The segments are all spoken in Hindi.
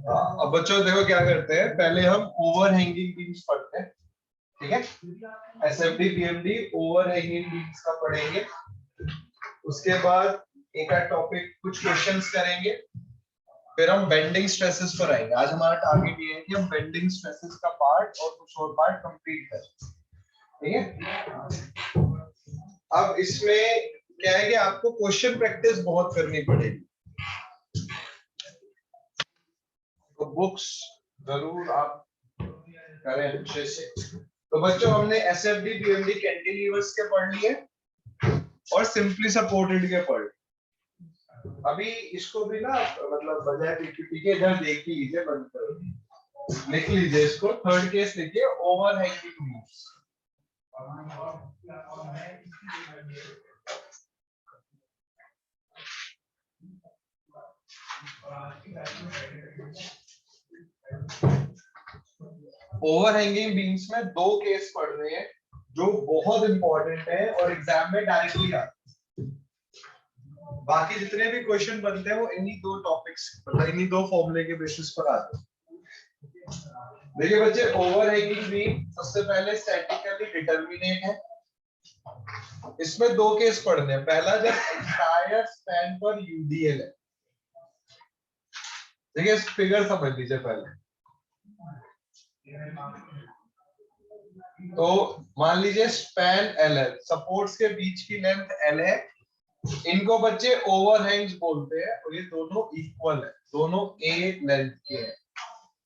अब बच्चों देखो क्या करते हैं, पहले हम ओवर हैंगिंग बीम्स पढ़ते हैं, ठीक है। SFD PMD over hanging beams का पढ़ेंगे। उसके बाद एक आध टॉपिक कुछ क्वेश्चंस करेंगे, फिर हम बेंडिंग स्ट्रेसेस पर आएंगे। आज हमारा टारगेट ये है कि हम बेंडिंग स्ट्रेसेस का पार्ट और कुछ और पार्ट कंप्लीट करें, ठीक है। अब इसमें क्या है कि आपको क्वेश्चन प्रैक्टिस बहुत करनी पड़ेगी, तो बुक्स जरूर आप करें अच्छे से। तो बच्चों हमने एसएफडी पीएमडी कैंटिलीवर्स के पढ़ लिए और सिंपली सपोर्टेड के पढ़ लिए। अभी इसको भी ना मतलब बजाय पीपीटी के इधर देख ही लीजिए, बंद करो, लिख लीजिए इसको। थर्ड केस लिखिए, over hanging beams. Over hanging beams में दो केस पढ़ रहे हैं जो बहुत इंपॉर्टेंट है और एग्जाम में डायरेक्टली आते हैं। बाकी जितने भी क्वेश्चन बनते हैं वो इन्हीं दो टॉपिक्स मतलब इन्हीं दो फॉर्मूले के बेसिस पर आते हैं। देखिए बच्चे, ओवर हैंगिंग बीम सबसे पहले स्टैटिकली डिटरमिनेट है। इसमें दो केस पढ़ने हैं। पहला, जब एंटायर स्पैन पर यूडीएल है। देखिए इस फिगर समझ लीजिए पहले। तो मान लीजिए स्पैन एल है, सपोर्ट्स के बीच की लेंथ एल है। इनको बच्चे ओवरहैंग्स बोलते हैं और ये दोनों इक्वल है, दोनों ए लेंथ के हैं।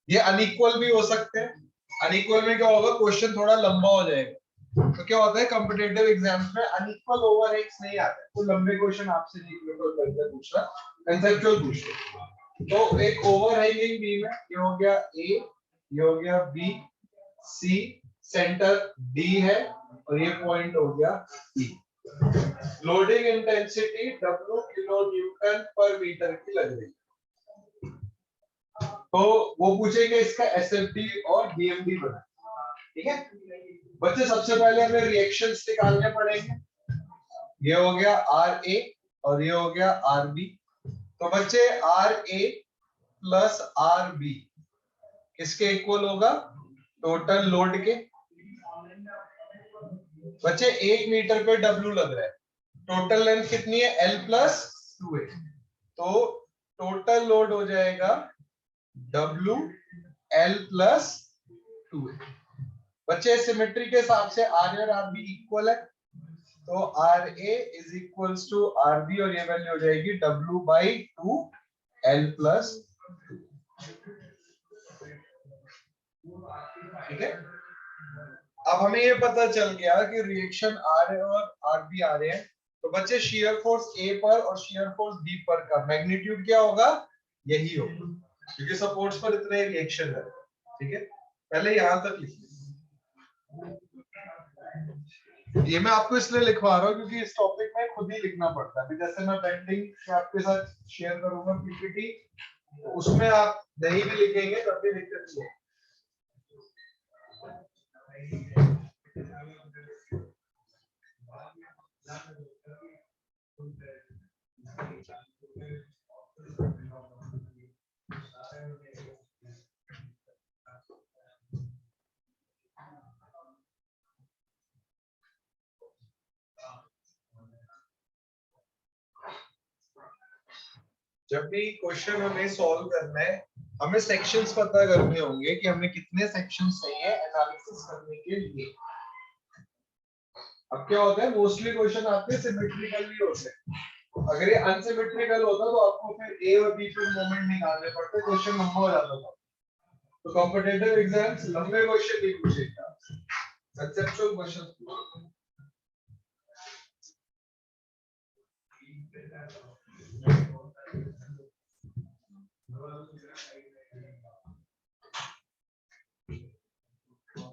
ये अनइक्वल भी हो सकते हैं। अनइक्वल में क्या होगा, क्वेश्चन थोड़ा लंबा हो जाएगा। तो क्या होता है कॉम्पिटिटिव एग्जाम्स में अनइक्वल ओवरहैंग्स नहीं आते, तो लंबे क्वेश्चन आपसे नहीं प्रेफर पूछना, कंसेप्चुअल पूछते। तो एक ओवरहैंगिंग बीम है, ये हो गया ए, ये हो गया बी, सी, सेंटर डी है और ये पॉइंट हो गया E. Loading intensity W kilo newton per metre की लग रही है। तो वो पूछेंगे इसका एसएफडी और बीएमडी बना, ठीक है बच्चे। सबसे पहले हमें रिएक्शंस निकालने पड़ेंगे। ये हो गया आर ए और ये हो गया आर बी। तो बच्चे R A plus R B किसके इक्वल होगा, टोटल लोड के। बच्चे 1 मीटर पे W लग रहा है, टोटल लेंथ कितनी है L प्लस 2A, तो टोटल लोड हो जाएगा W L प्लस 2A। बच्चे सिमेट्री के हिसाब से आर और आर बी इक्वल है, तो R A is equals to R B और ये वैल्यू हो जाएगी W बाई 2 L प्लस 2, ठीक है। अब हमें ये पता चल गया कि रिएक्शन आर ए और आर बी आ रहे हैं, तो बच्चे शियर फोर्स ए पर और शियर फोर्स बी पर का मैग्नीट्यूड क्या होगा, यही होगा, क्योंकि सपोर्ट्स पर इतने रिएक्शन है, ठीक है। पहले यहां तक लिखिए। ये मैं आपको इसलिए लिखवा रहा हूँ क्योंकि इस टॉपिक में खुद ही लिखना पड़ता है। जैसे मैं बेंडिंग आपके साथ शेयर करूंगा पीपीटी, उसमें आप नहीं भी लिखेंगे तब भी दिक्कत नहीं है। जब भी क्वेश्चन हमें सॉल्व करना है, हमें सेक्शंस पता करने होंगे कि हमें कितने सेक्शंस चाहिए एनालिसिस करने के लिए। अब क्या होता है, मोस्टली क्वेश्चन आपके सिमेट्रिकल भी होते हैं। अगर ये अनसिमेट्रिकल होता तो आपको फिर ए और बी पे मोमेंट निकालने पड़ते, क्वेश्चन लंबा हो जाता था। तो कॉम्पिटिटिव एग्जाम्स लंबे क्वेश्चन नहीं पूछेगा, कंसेप्चुअल क्वेश्चन पूछेगा।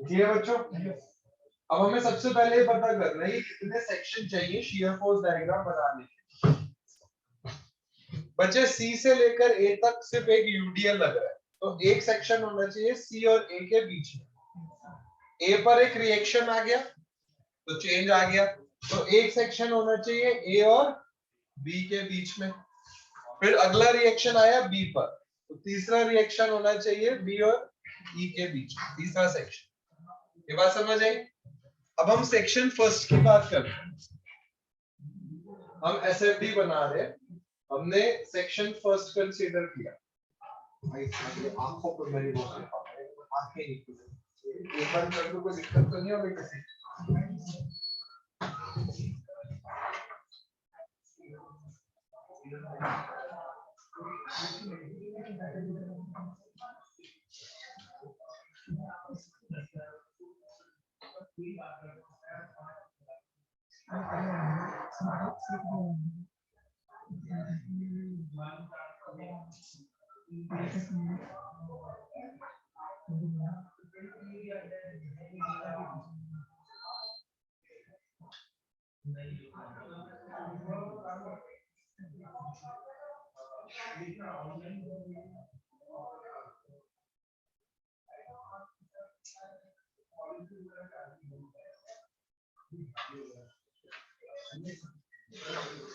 ये बच्चों, अब हमें सबसे पहले ये पता करना है कि कितने सेक्शन चाहिए शियर फोर्स डायग्राम बनाने के। बच्चे सी से लेकर ए तक सिर्फ एक यूडीएल लग रहा है, तो एक सेक्शन होना चाहिए सी और ए के बीच में। ए पर एक रिएक्शन आ गया तो चेंज आ गया, तो एक सेक्शन होना चाहिए ए और बी के बीच में। फिर अगला रिएक्शन आया बी पर, तो तीसरा रिएक्शन होना चाहिए बी और ई के बीच, तीसरा सेक्शन। ये बात समझ आई? अब हम सेक्शन फर्स्ट की बात करते हैं। हम एसएफडी बना रहे हैं, हमने सेक्शन फर्स्ट कंसीडर किया। आंखों पर मेरी आंखें नहीं खुली, एक बार कर दो, कोई दिक्कत तो नहीं होगी किसी?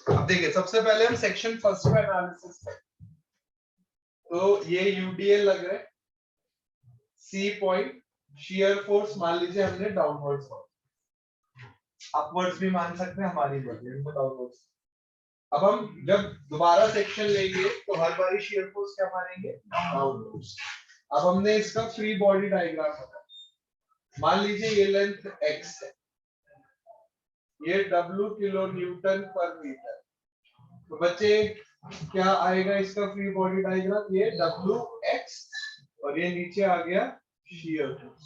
अब देखिए, सबसे पहले हम सेक्शन फर्स्ट का एनालिसिस करें। तो ये यूडीएल लग रहा है, सी पॉइंट, शियर फोर्स मान लीजिए हमने डाउनवर्ड्स, अपवर्ड्स भी मान सकते हैं, हमारी मर्जी, इनको डाउनवर्ड्स। अब हम जब दोबारा सेक्शन लेंगे तो हर बारी शियर फोर्स क्या मारेंगे? डाउनवर्ड्स। अब हमने इसका फ्री बॉडी डायग्राम बनाया, मान लीजिए ये लेंथ x है, ये W kilo newton per metre. तो बच्चे क्या आएगा इसका फ्री बॉडी डायग्राम? ये Wx और ये नीचे आ गया शियर फोर्स।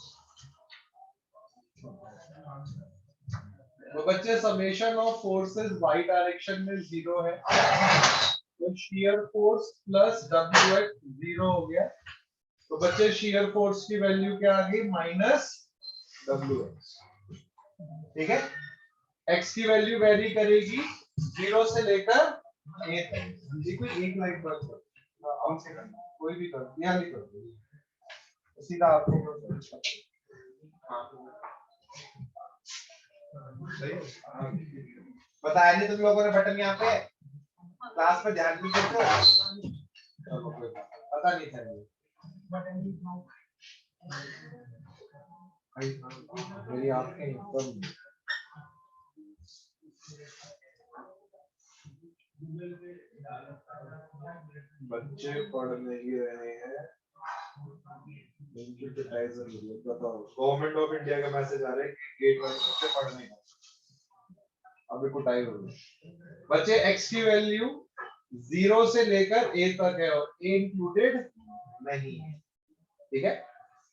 तो बच्चे summation of forces y direction में 0 है, तो शियर फोर्स प्लस Wx 0 हो गया। तो बच्चे शियर फोर्स की वैल्यू क्या आ गई? Minus Wx। ठीक है, x की वैल्यू वेरी करेगी 0 से लेकर a तक। जी कोई एक लाइन पर ऑन से करना, कोई भी कर, यहां भी कर, सीधा आपको बताया नहीं तुम लोगों ने बटन यहाँ पे क्लास में ध्यान नहीं देते हो, पता नहीं था मेरी आंखें एकदम। बच्चे पढ़ नहीं रहे हैं, बताओ। गवर्नमेंट ऑफ इंडिया का मैसेज आ रहा है कि गेट वाले बच्चे पढ़ने का, अभी कुटाई हो गई। बच्चे x की वैल्यू 0 से लेकर a तक है और a इंक्लूडेड नहीं है। ठीक है,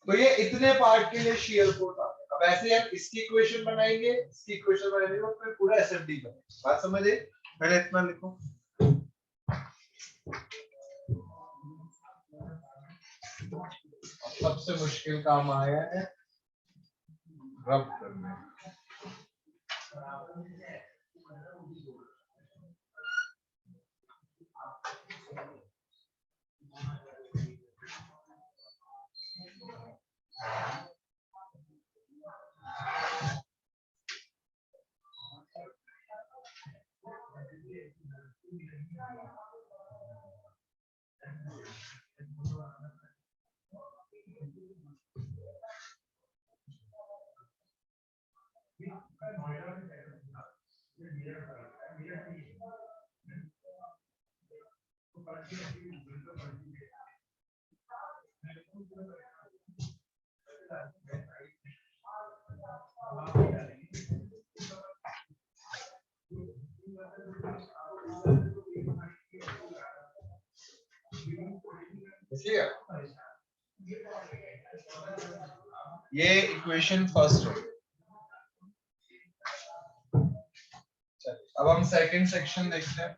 तो ये इतने पार्ट के लिए शियर फोर्स आता है। अब ऐसे हम इसकी इक्वेशन बनाएंगे, इसकी इक्वेशन बनाएंगे और फिर पूरा एसएफडी बनेगा। बात समझे? पहले इतना लिखो। सबसे मुश्किल काम आया है रब करने। ये इक्वेशन फर्स्ट हो। अब हम सेकंड सेक्शन देखते हैं।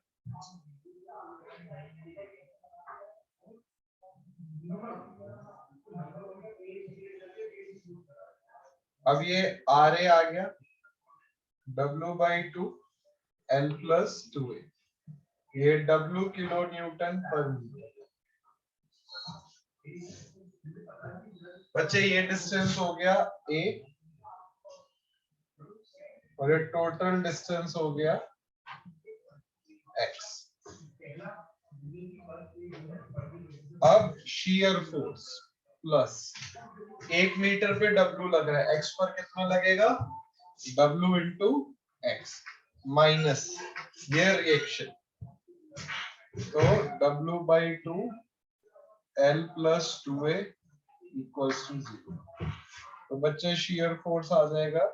अब ये आर ए आ गया, W/2 L + 2a, ये W kilo newton per metre. बच्चे ये डिस्टेंस हो गया a और ये टोटल डिस्टेंस हो गया x। अब shear force प्लस 1 मीटर पे W लग रहा है, x पर कितना लगेगा W इंटू एक्स माइनस ये रिएक्शन, तो W by 2 L plus 2A equals to 0। तो बच्चे shear force आ जाएगा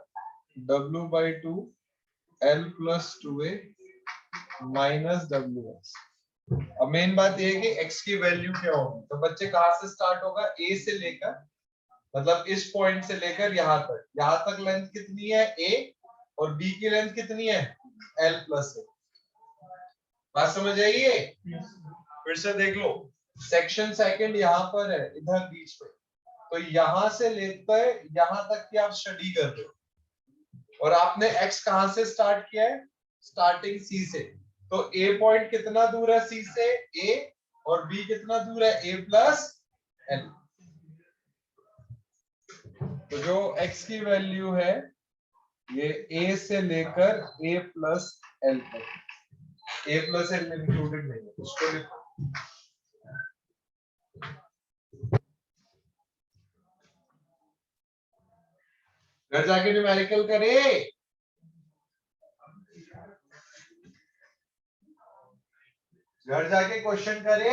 W by 2 L plus 2A minus WX। अब मेन बात ये है कि x की वैल्यू क्या होगी, तो बच्चे कहां से स्टार्ट होगा, a से लेकर, मतलब इस पॉइंट से लेकर यहां तक लेंथ कितनी है a और b की लेंथ कितनी है l प्लस a। बात समझ आइए, फिर से देख लो, सेक्शन सेकंड यहाँ पर है इधर बीच में, तो यहां से लेकर यहां तक की आप स्टडी कर रहे हो और आपने x कहां से स्टार्ट किया है, स्टार्टिंग c से, तो a पॉइंट कितना दूर है c से a और b कितना दूर है a प्लस l। तो जो x की वैल्यू है ये a से लेकर a प्लस l तक, a प्लस l इंक्लूडेड नहीं है, उसको लिखो। घर जाके न्यूमेरिकल करे, घर जाके क्वेश्चन करे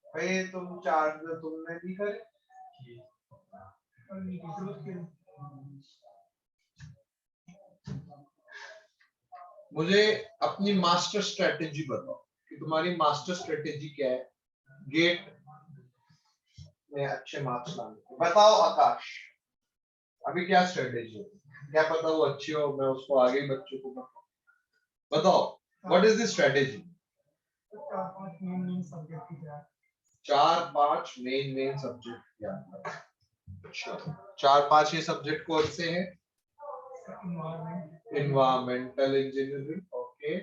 भाई, तुम चार तुमने भी करे। मुझे अपनी मास्टर स्ट्रेटेजी बताओ कि तुम्हारी मास्टर स्ट्रेटेजी क्या है गेट में अच्छे मार्क्स लाने। बताओ आकाश, अभी क्या स्ट्रेटेजी है, क्या पता वो अच्छी हो, मैं उसको आगे बच्चों को बताओ what is the strategy. 4-5 main subject याद। अच्छा, 4-5 ये सब्जेक्ट कौन से हैं, environmental engineering, okay,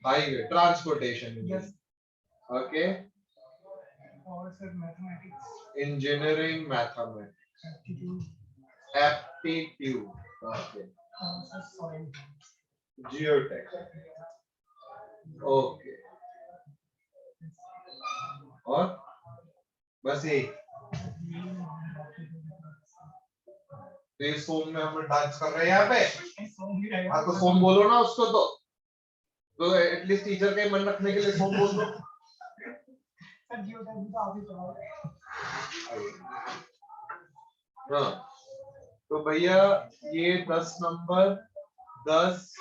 highway transportation, okay, और sir mathematics, engineering mathematics, aptitude, okay, geotech, okay, और बस एक। तो ये सोम में हम डांस कर रहे हैं यहाँ पे, हाँ तो सोम बोलो ना उसको, तो एटलीस्ट टीचर का मन रखने के लिए सोम बोल दो। हाँ तो भैया ये 10 नंबर, 10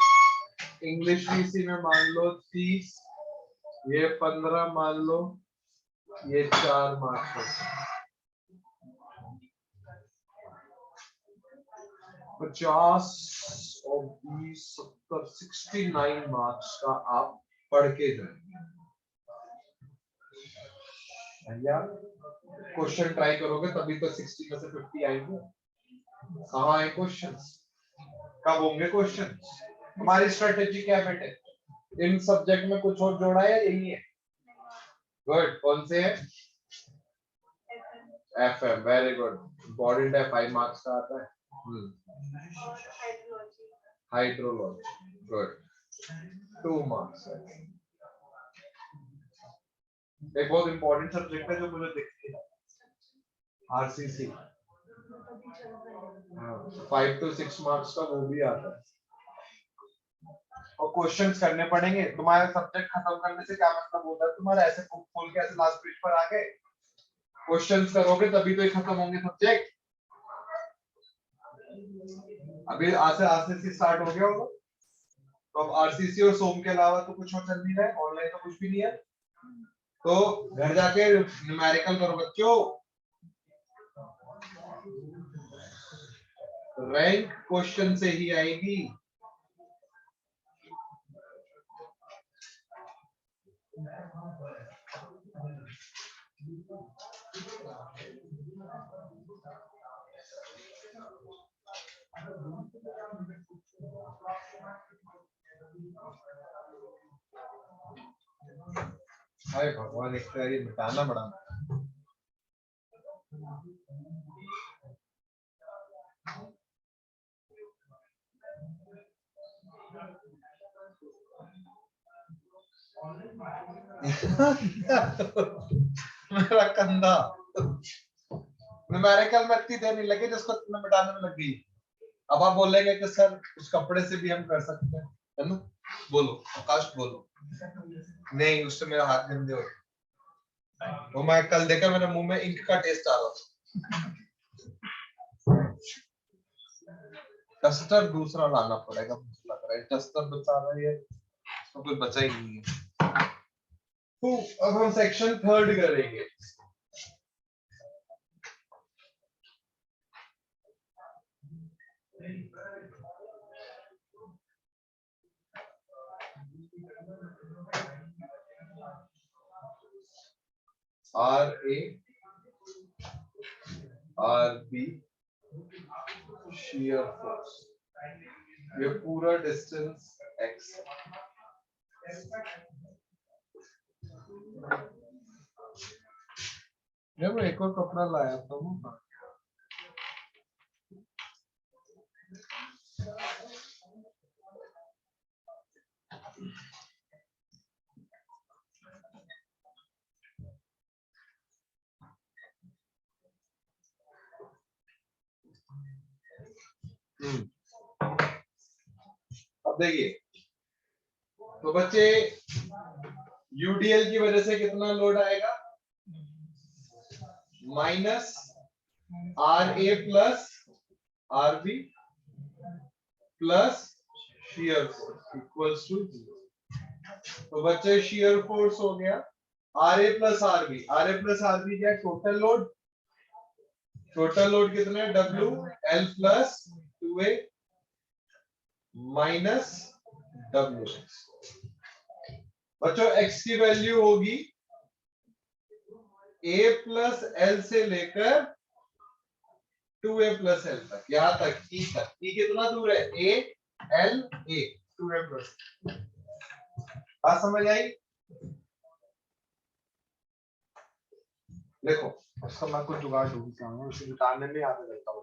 इंग्लिश वीसी में मान लो 30, ये 15 मान लो, ये 4 मार्क्स, 50 और 20 70 69 मार्क्स का आप पढ़ के जाए। क्वेश्चन ट्राई करोगे तभी तो 60 में से 50 आएंगे। कहाँ है क्वेश्चंस, कब होंगे क्वेश्चंस। हमारी स्ट्रेटेजी क्या है बेटे, इन सब्जेक्ट में कुछ और जोड़ा है, यही है। गुड, कौन से है, एफएम, वेरी गुड, इंपॉर्टेंट है, 5 मार्क्स का आता है। हाइड्रोलॉजी, गुड, 2 मार्क्स है। एक बहुत इंपॉर्टेंट सब्जेक्ट है जो मुझे दिखती है, आरसीसी, 5 to 6 मार्क्स का वो भी आता है। और क्वेश्चंस करने पड़ेंगे। तुम्हारा सब्जेक्ट खत्म करने से क्या मतलब होता है, तुम्हारा ऐसे खोल के ऐसे लास्ट पेज पर आ गए, क्वेश्चंस करोगे तभी तो ये खत्म होंगे सब्जेक्ट। अभी आरसीसी स्टार्ट हो गया होगा, तो अब आरसीसी और सोम के अलावा तो कुछ और चल नहीं रहा है, ऑनलाइन तो कुछ भी नहीं है, तो घर जाके न्यूमेरिकल करो बच्चों। रैंक क्वेश्चन से ही आएगी। हाय भगवान, एक तो ये मिटाना बड़ा मेरा कंधा न्यूमेरिकल में इतनी देर नहीं लगी जिसको तुमने मिटाने में लग गई। अब आप बोलेंगे कि सर उस कपड़े से भी हम कर सकते हैं, है ना? बोलो आकाश बोलो। नहीं, उससे मेरा हाथ गंदे हो गए। वो मैं कल देखा, मेरे मुंह में इंक का टेस्ट आ रहा था। डस्टर दूसरा लाना पड़ेगा, मुझे लग रहा है डस्टर बचा रहा है, तो कुछ बचा ही नहीं है। तो अब हम सेक्शन थर्ड करेंगे। RA RB shear force, ये पूरा डिस्टेंस x। जब एक और कपड़ा लाया था वो अब देखिए, तो बच्चे यूडीएल की वजह से कितना लोड आएगा, minus RA plus RB plus shear force equals to 0। तो बच्चे shear force हो गया RA plus RB। RA plus RB क्या है, टोटल लोड। टोटल लोड कितना है, W L plus 2A minus W। बच्चों x की वैल्यू होगी A प्लस L से लेकर 2A प्लस L तक, यहां तक E तक। E कितना दूर है, A L A 2A plus. बात समझ आई? देखो उसका मैं कुछ जुगाड़ ढूंढता हूँ, उसे जुटाने में याद रहता हूँ।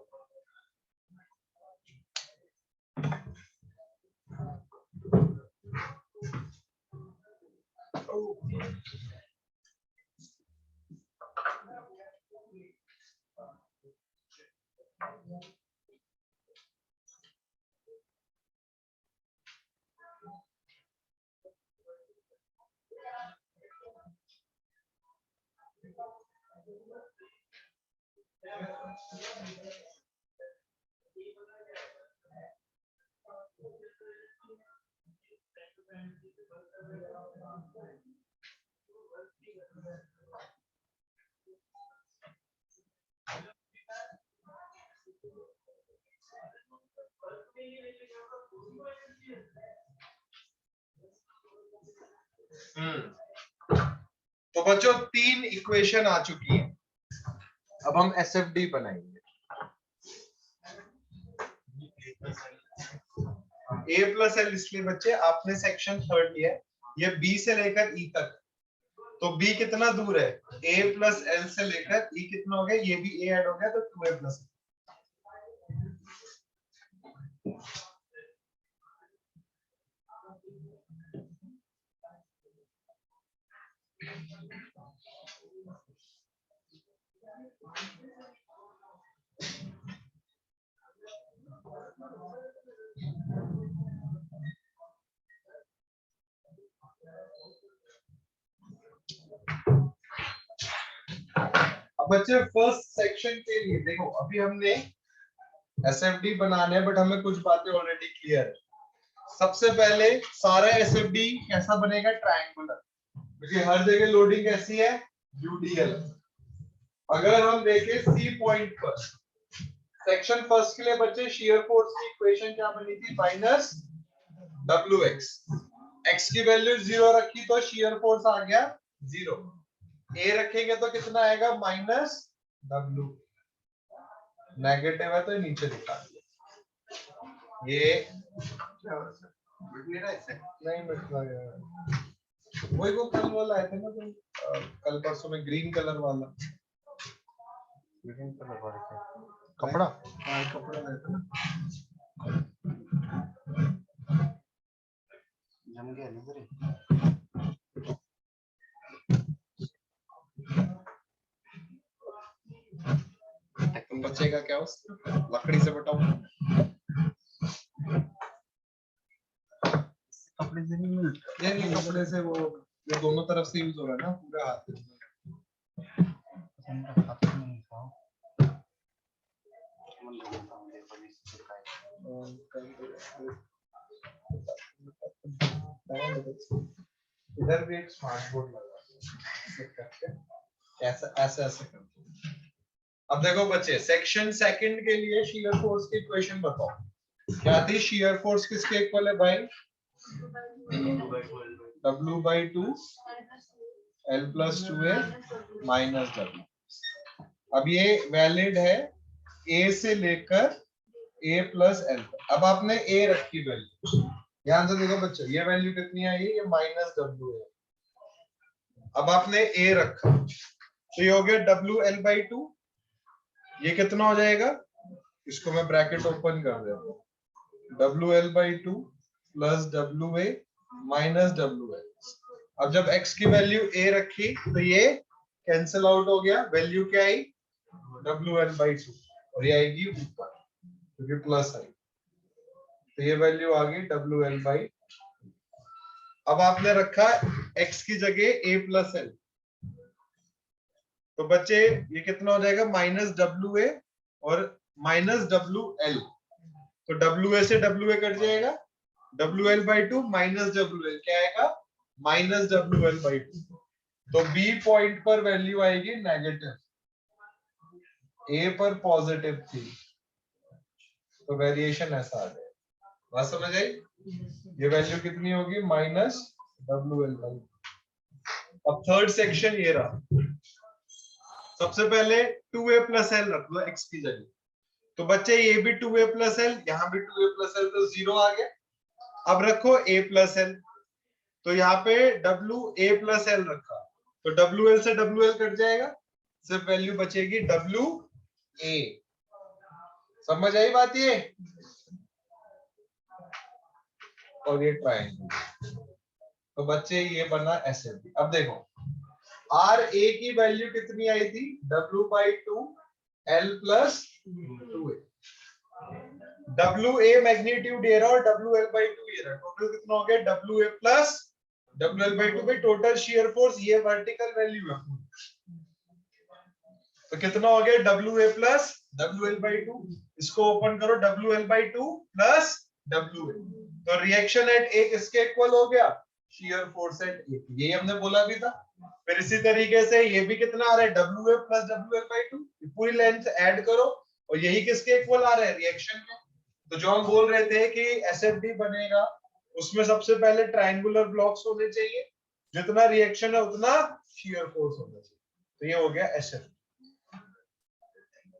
तो बच्चों 3 इक्वेशन आ चुकी है, अब हम SFD बनाएंगे। A प्लस L इसलिए बच्चे आपने सेक्शन थर्ड लिया है, ये B से लेकर E तक। तो B कितना दूर है, A प्लस L से लेकर E कितना हो गया, ये भी A ऐड हो गया तो 2A प्लस। अब बच्चे फर्स्ट सेक्शन के लिए देखो, अभी हमने SFD बनाने हैं, बट हमें कुछ बातें ऑलरेडी क्लियर है। सबसे पहले सारा SFD कैसा बनेगा, ट्रायंगुलर, क्योंकि हर जगह लोडिंग कैसी है, UDL। अगर हम देखें C पॉइंट पर सेक्शन फर्स्ट के लिए बच्चे शियर फोर्स की इक्वेशन क्या बनी थी, माइनस WX। X की वैल्यू 0 रखी तो शियर फोर्स आ गया 0। A रखेंगे तो कितना आएगा, माइनस W। नेगेटिव है तो नीचे दिखा दिया। ये नहीं मिट रहा है, वही वो कल वाला आया था ना, तो कल परसों में ग्रीन कलर वाला, ग्रीन कलर वाला कपड़ा, हाँ कपड़ा आया था ना, जम गया नजर। बचेगा क्या उससे? लकड़ी से बटाओ, कपड़े से नहीं मिलता। ये नहीं कपड़े से, वो ये दोनों तरफ से यूज हो रहा है ना, पूरे हाथ में। इधर भी एक स्मार्ट बोर्ड लगा है, ऐसा ऐसे ऐसे करके। अब देखो बच्चे, सेक्शन सेकंड के लिए शियर फोर्स की इक्वेशन बताओ। क्या थी? शियर फोर्स किसके इक्वल है भाई? W/2 L+2A minus W। अब ये वैलिड है A से लेकर A+L। अब आपने A रखी वैल्यू, ध्यान से देखो बच्चों, ये वैल्यू कितनी आई? ये -W है। अब आपने A रखा तो ये हो गया WL/2। ये कितना हो जाएगा? इसको मैं ब्रैकेट ओपन कर देता हूँ, WL/2 plus WA minus WL। अब जब x की वैल्यू a रखी तो ये कैंसिल आउट हो गया, वैल्यू क्या आई? WL/2, और ये आएगी ऊपर क्योंकि प्लस आई, तो ये वैल्यू आ गई WL/2। अब आपने रखा x की जगह A+L, तो बच्चे ये कितना हो जाएगा? -WA और -WL, तो WA से WA कट जाएगा, WL/2 माइनस WL क्या आएगा? -WL/2। तो B पॉइंट पर वैल्यू आएगी नेगेटिव, A पर पॉजिटिव थी, तो वेरिएशन ऐसा आ जाएगा। बात समझ आई? ये वैल्यू कितनी होगी? -WL/2। अब थर्ड सेक्शन ये रहा। सबसे पहले 2A+L रख लो x की जगह, तो बच्चे ये भी 2A+L, यहाँ भी 2A+L, तो 0 आ गया। अब रखो A+L, तो यहाँ पे WA+L रखा, तो WL से WL कट जाएगा, सिर्फ वैल्यू बचेगी WA। समझ आई बात ये? और ये ट्रायंगल, तो बच्चे ये बना SFD। अब देखो RA की वैल्यू कितनी आई थी? W/2 L+2A। WA मैग्नीट्यूड ये रहा और WL/2 ये रहा, टोटल कितना हो गया? WA प्लस WL/2 में टोटल शियर फोर्स, ये वर्टिकल वैल्यू है, तो कितना हो गया? WA plus WL/2। इसको ओपन करो, WL/2 प्लस WA, तो रिएक्शन एट A किसके इक्वल हो गया? Shear force at A। यही हमने बोला भी था। फिर इसी तरीके से ये भी कितना आ रहा है? WA प्लस WL/2, पूरी लेंथ ऐड करो और यही किसके इक्वल आ रहा है? रिएक्शन के। तो जो हम बोल रहे थे कि SFD बनेगा, उसमें सबसे पहले ट्रायंगुलर ब्लॉक्स होने चाहिए, जितना रिएक्शन है उतना शियर फोर्स होना चाहिए, तो ये हो गया SFD।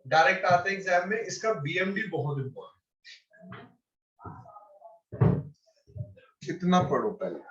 डायरेक्ट आते एग्जाम में, इसका BMD बहुत इंपॉर्टेंट, कितना पढ़ो पहले।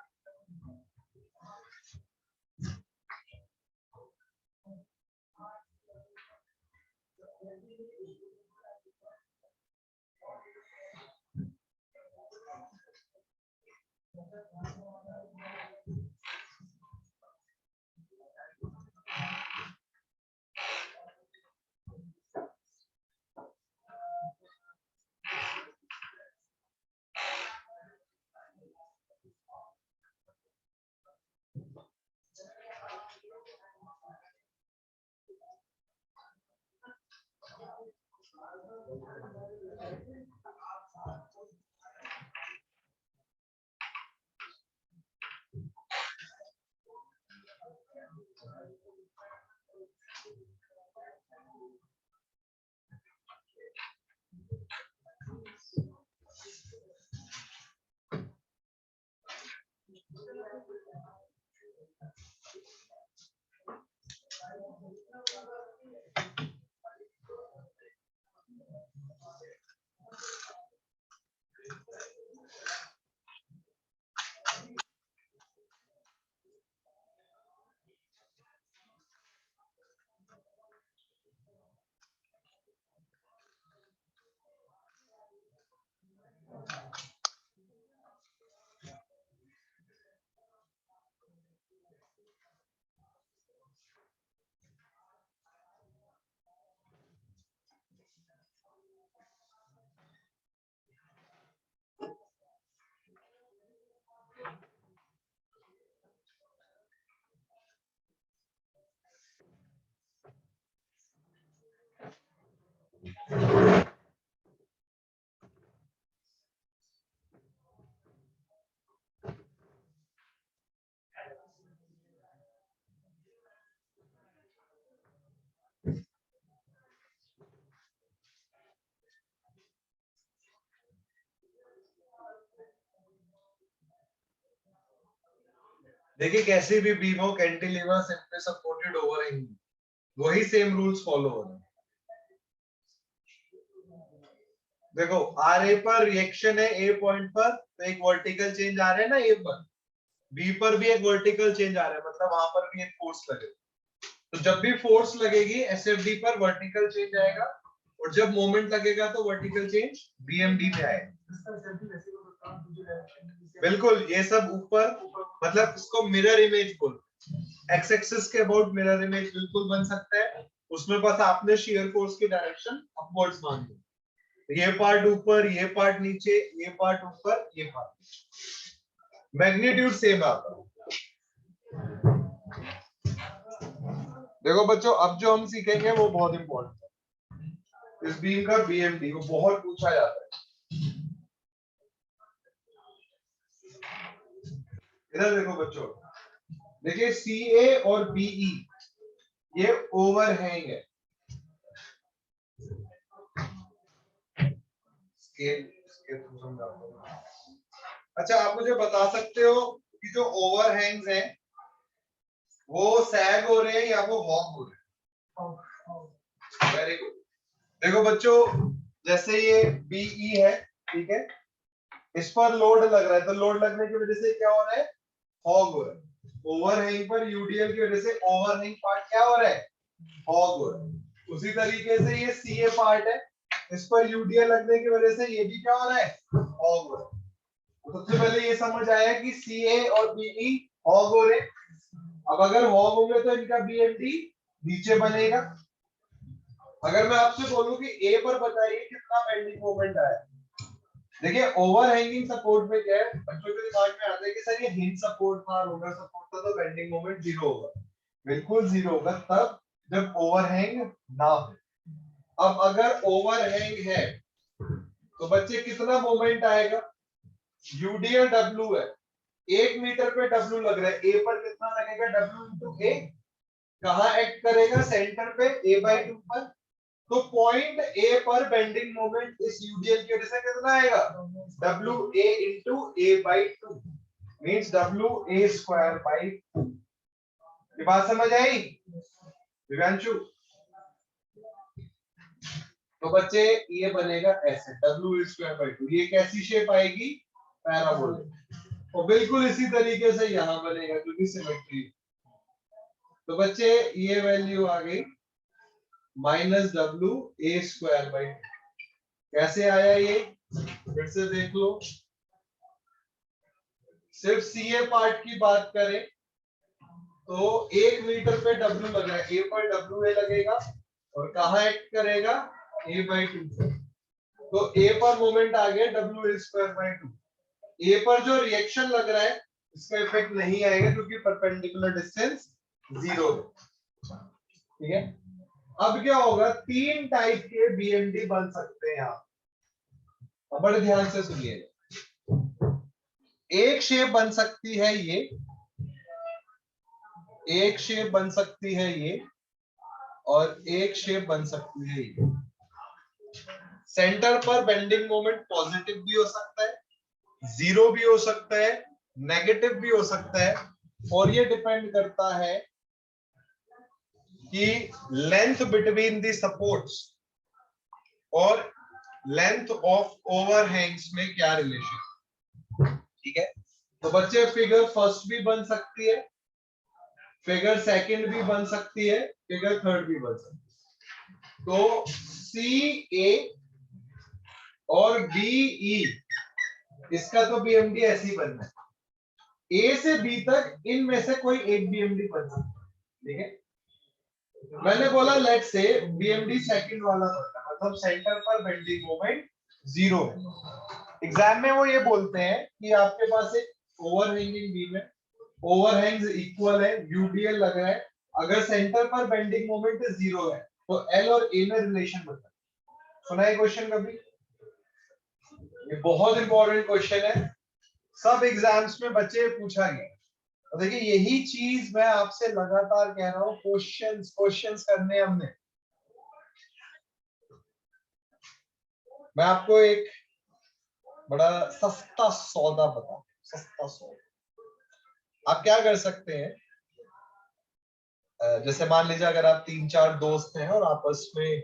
देखिए कैसे भी बीम हो, कैंटिलीवर सिंपली सपोर्टेड ओवरहैंग, वही सेम रूल्स फॉलो हो रहे हैं। देखो आर ए पर रिएक्शन है ए पॉइंट पर, तो एक वर्टिकल चेंज आ रहा है ना ए पर, बी पर भी एक वर्टिकल चेंज आ रहा है, मतलब वहां पर भी एक फोर्स लगेगा। तो जब भी फोर्स लगेगी एसएफडी पर वर्टिकल चेंज आएगा, और जब मोमेंट लगेगा तो वर्टिकल चेंज बीएमडी में आएगा। बिल्कुल, ये सब ऊपर, मतलब इसको मिरर इमेज बोलते हैं। एक्स एक्सिस के अबाउट मिरर इमेज बिल्कुल बन सकता है, उसमें बस आपने शियर फोर्स की डायरेक्शन अपवर्ड्स मान ली, ये पार्ट ऊपर, ये पार्ट नीचे, ये पार्ट ऊपर, ये पार्ट, मैग्नीट्यूड सेम आता है। देखो बच्चों, अब जो हम सीखेंगे वो बहुत इंपॉर्टेंट है। इस बीम का बीएमडी को बहुत पूछा जाता है। इधर देखो बच्चों, देखिए सीए और बीई ये ओवरहैंग है। स्केल समझाता हूं। अच्छा, आप मुझे बता सकते हो कि जो ओवरहैंग्स हैं वो सैग हो रहे हैं या वो हॉग हो रहे हैं? Very good. देखो बच्चों, जैसे ये बीई है, ठीक है, इस पर लोड लग रहा है, तो लोड लगने की वजह से क्या हो रहा है? हॉग हो रहा है। ओवरहैंग पर यूडीएल की वजह से ओवरहैंग पार्ट क्या हो रहा है? हॉग हो रहा है। उसी तरीके से ये सीए पार्ट है, इस पर यूडीएल लगने की वजह से ये भी क्या हो रहा है? हॉग हो रहा है। तो सबसे पहले ये समझ आया कि सीए और बीई हॉग हो रहे। अब अगर हॉग होंगे तो इनका बीएमडी नीचे बनेगा। अगर मैं आपसे बोलूं कि ए पर बताइए कितना बेंडिंग मोमेंट आया, देखिए ओवरहैंगिंग सपोर्ट में क्या है, बच्चों के दिमाग में आता है कि सर ये हिंज सपोर्ट था, रोलर सपोर्ट था, तो बेंडिंग मोमेंट जीरो होगा। बिल्कुल जीरो होगा तब जब ओवरहैंग ना हो। अब अगर ओवरहैंग है तो बच्चे कितना मोमेंट आएगा? यूडीएल डब्ल्यू है, 1 मीटर पे डब्ल्यू लग रहा है, ए पर कितना लगेगा? डब्ल्यू इंटू ए। कहां एक्ट करेगा? सेंटर पे, a/2 पर। तो पॉइंट ए पर बेंडिंग मोमेंट इस यूडीएल की वजह से कितना आएगा? W A into a/2 means W A square by 2। ये बात समझ आई दिव्यांशु? तो बच्चे ये बनेगा ऐसे, डब्ल्यू ए स्क्वायर बाई 2। ये कैसी शेप आएगी? पैराबोलिक। और बिल्कुल इसी तरीके से यहां बनेगा क्योंकि सिमेट्री। तो बच्चे ये वैल्यू आ गई minus W A square by 2। कैसे आया ये? फिर से देख लो। सिर्फ सीए पार्ट की बात करें तो 1 मीटर पे डब्ल्यू लग रहा है, ए पर डब्ल्यू ए लगेगा और कहां एक्ट करेगा? a/2। तो ए पर मोमेंट आ गया डब्ल्यू ए स्क्वायर बाई 2। ए पर जो रिएक्शन लग रहा है इसका इफेक्ट नहीं आएगा क्योंकि परपेंडिकुलर डिस्टेंस 0 है। ठीक है, अब क्या होगा? 3 टाइप के बीएमडी बन सकते हैं आप, बड़े ध्यान से सुनिए। एक शेप बन सकती है ये, एक शेप बन सकती है ये, और एक शेप बन सकती है ये। सेंटर पर बेंडिंग मोमेंट पॉजिटिव भी हो सकता है, जीरो भी हो सकता है, नेगेटिव भी हो सकता है, और ये डिपेंड करता है कि लेंथ बिटवीन द सपोर्ट्स और लेंथ ऑफ ओवरहैंग्स में क्या रिलेशन। ठीक है, तो बच्चे फिगर फर्स्ट भी बन सकती है, फिगर सेकंड भी बन सकती है, फिगर थर्ड भी बन सकती है। तो सी ए और बी ई, इसका तो बीएमडी ऐसे ही बनना है। ए से बी तक इनमें से कोई एक बीएमडी बन सकता है। ठीक है, मैंने बोला लेट से बीएमडी सेकंड वाला बनता, मतलब सेंटर पर बेंडिंग मोमेंट 0 है। एग्जाम में वो ये बोलते हैं कि आपके पास एक ओवरहैंगिंग बीम है, ओवरहैंग्स इक्वल है, यूडीएल लग रहा है, अगर सेंटर पर बेंडिंग मोमेंट 0 है तो एल और ए में रिलेशन बनता है। सुना है क्वेश्चन कभी? ये बहुत इंपॉर्टेंट क्वेश्चन है, सब एग्जाम्स में बच्चे पूछा गया। तो देखिए यही चीज मैं आपसे लगातार कह रहा हूं, क्वेश्चंस करने हमने। मैं आपको एक बड़ा सस्ता सौदा बताऊं, सस्ता सौदा। आप क्या कर सकते हैं, जैसे मान लीजिए अगर आप 3-4 दोस्त हैं और आपस में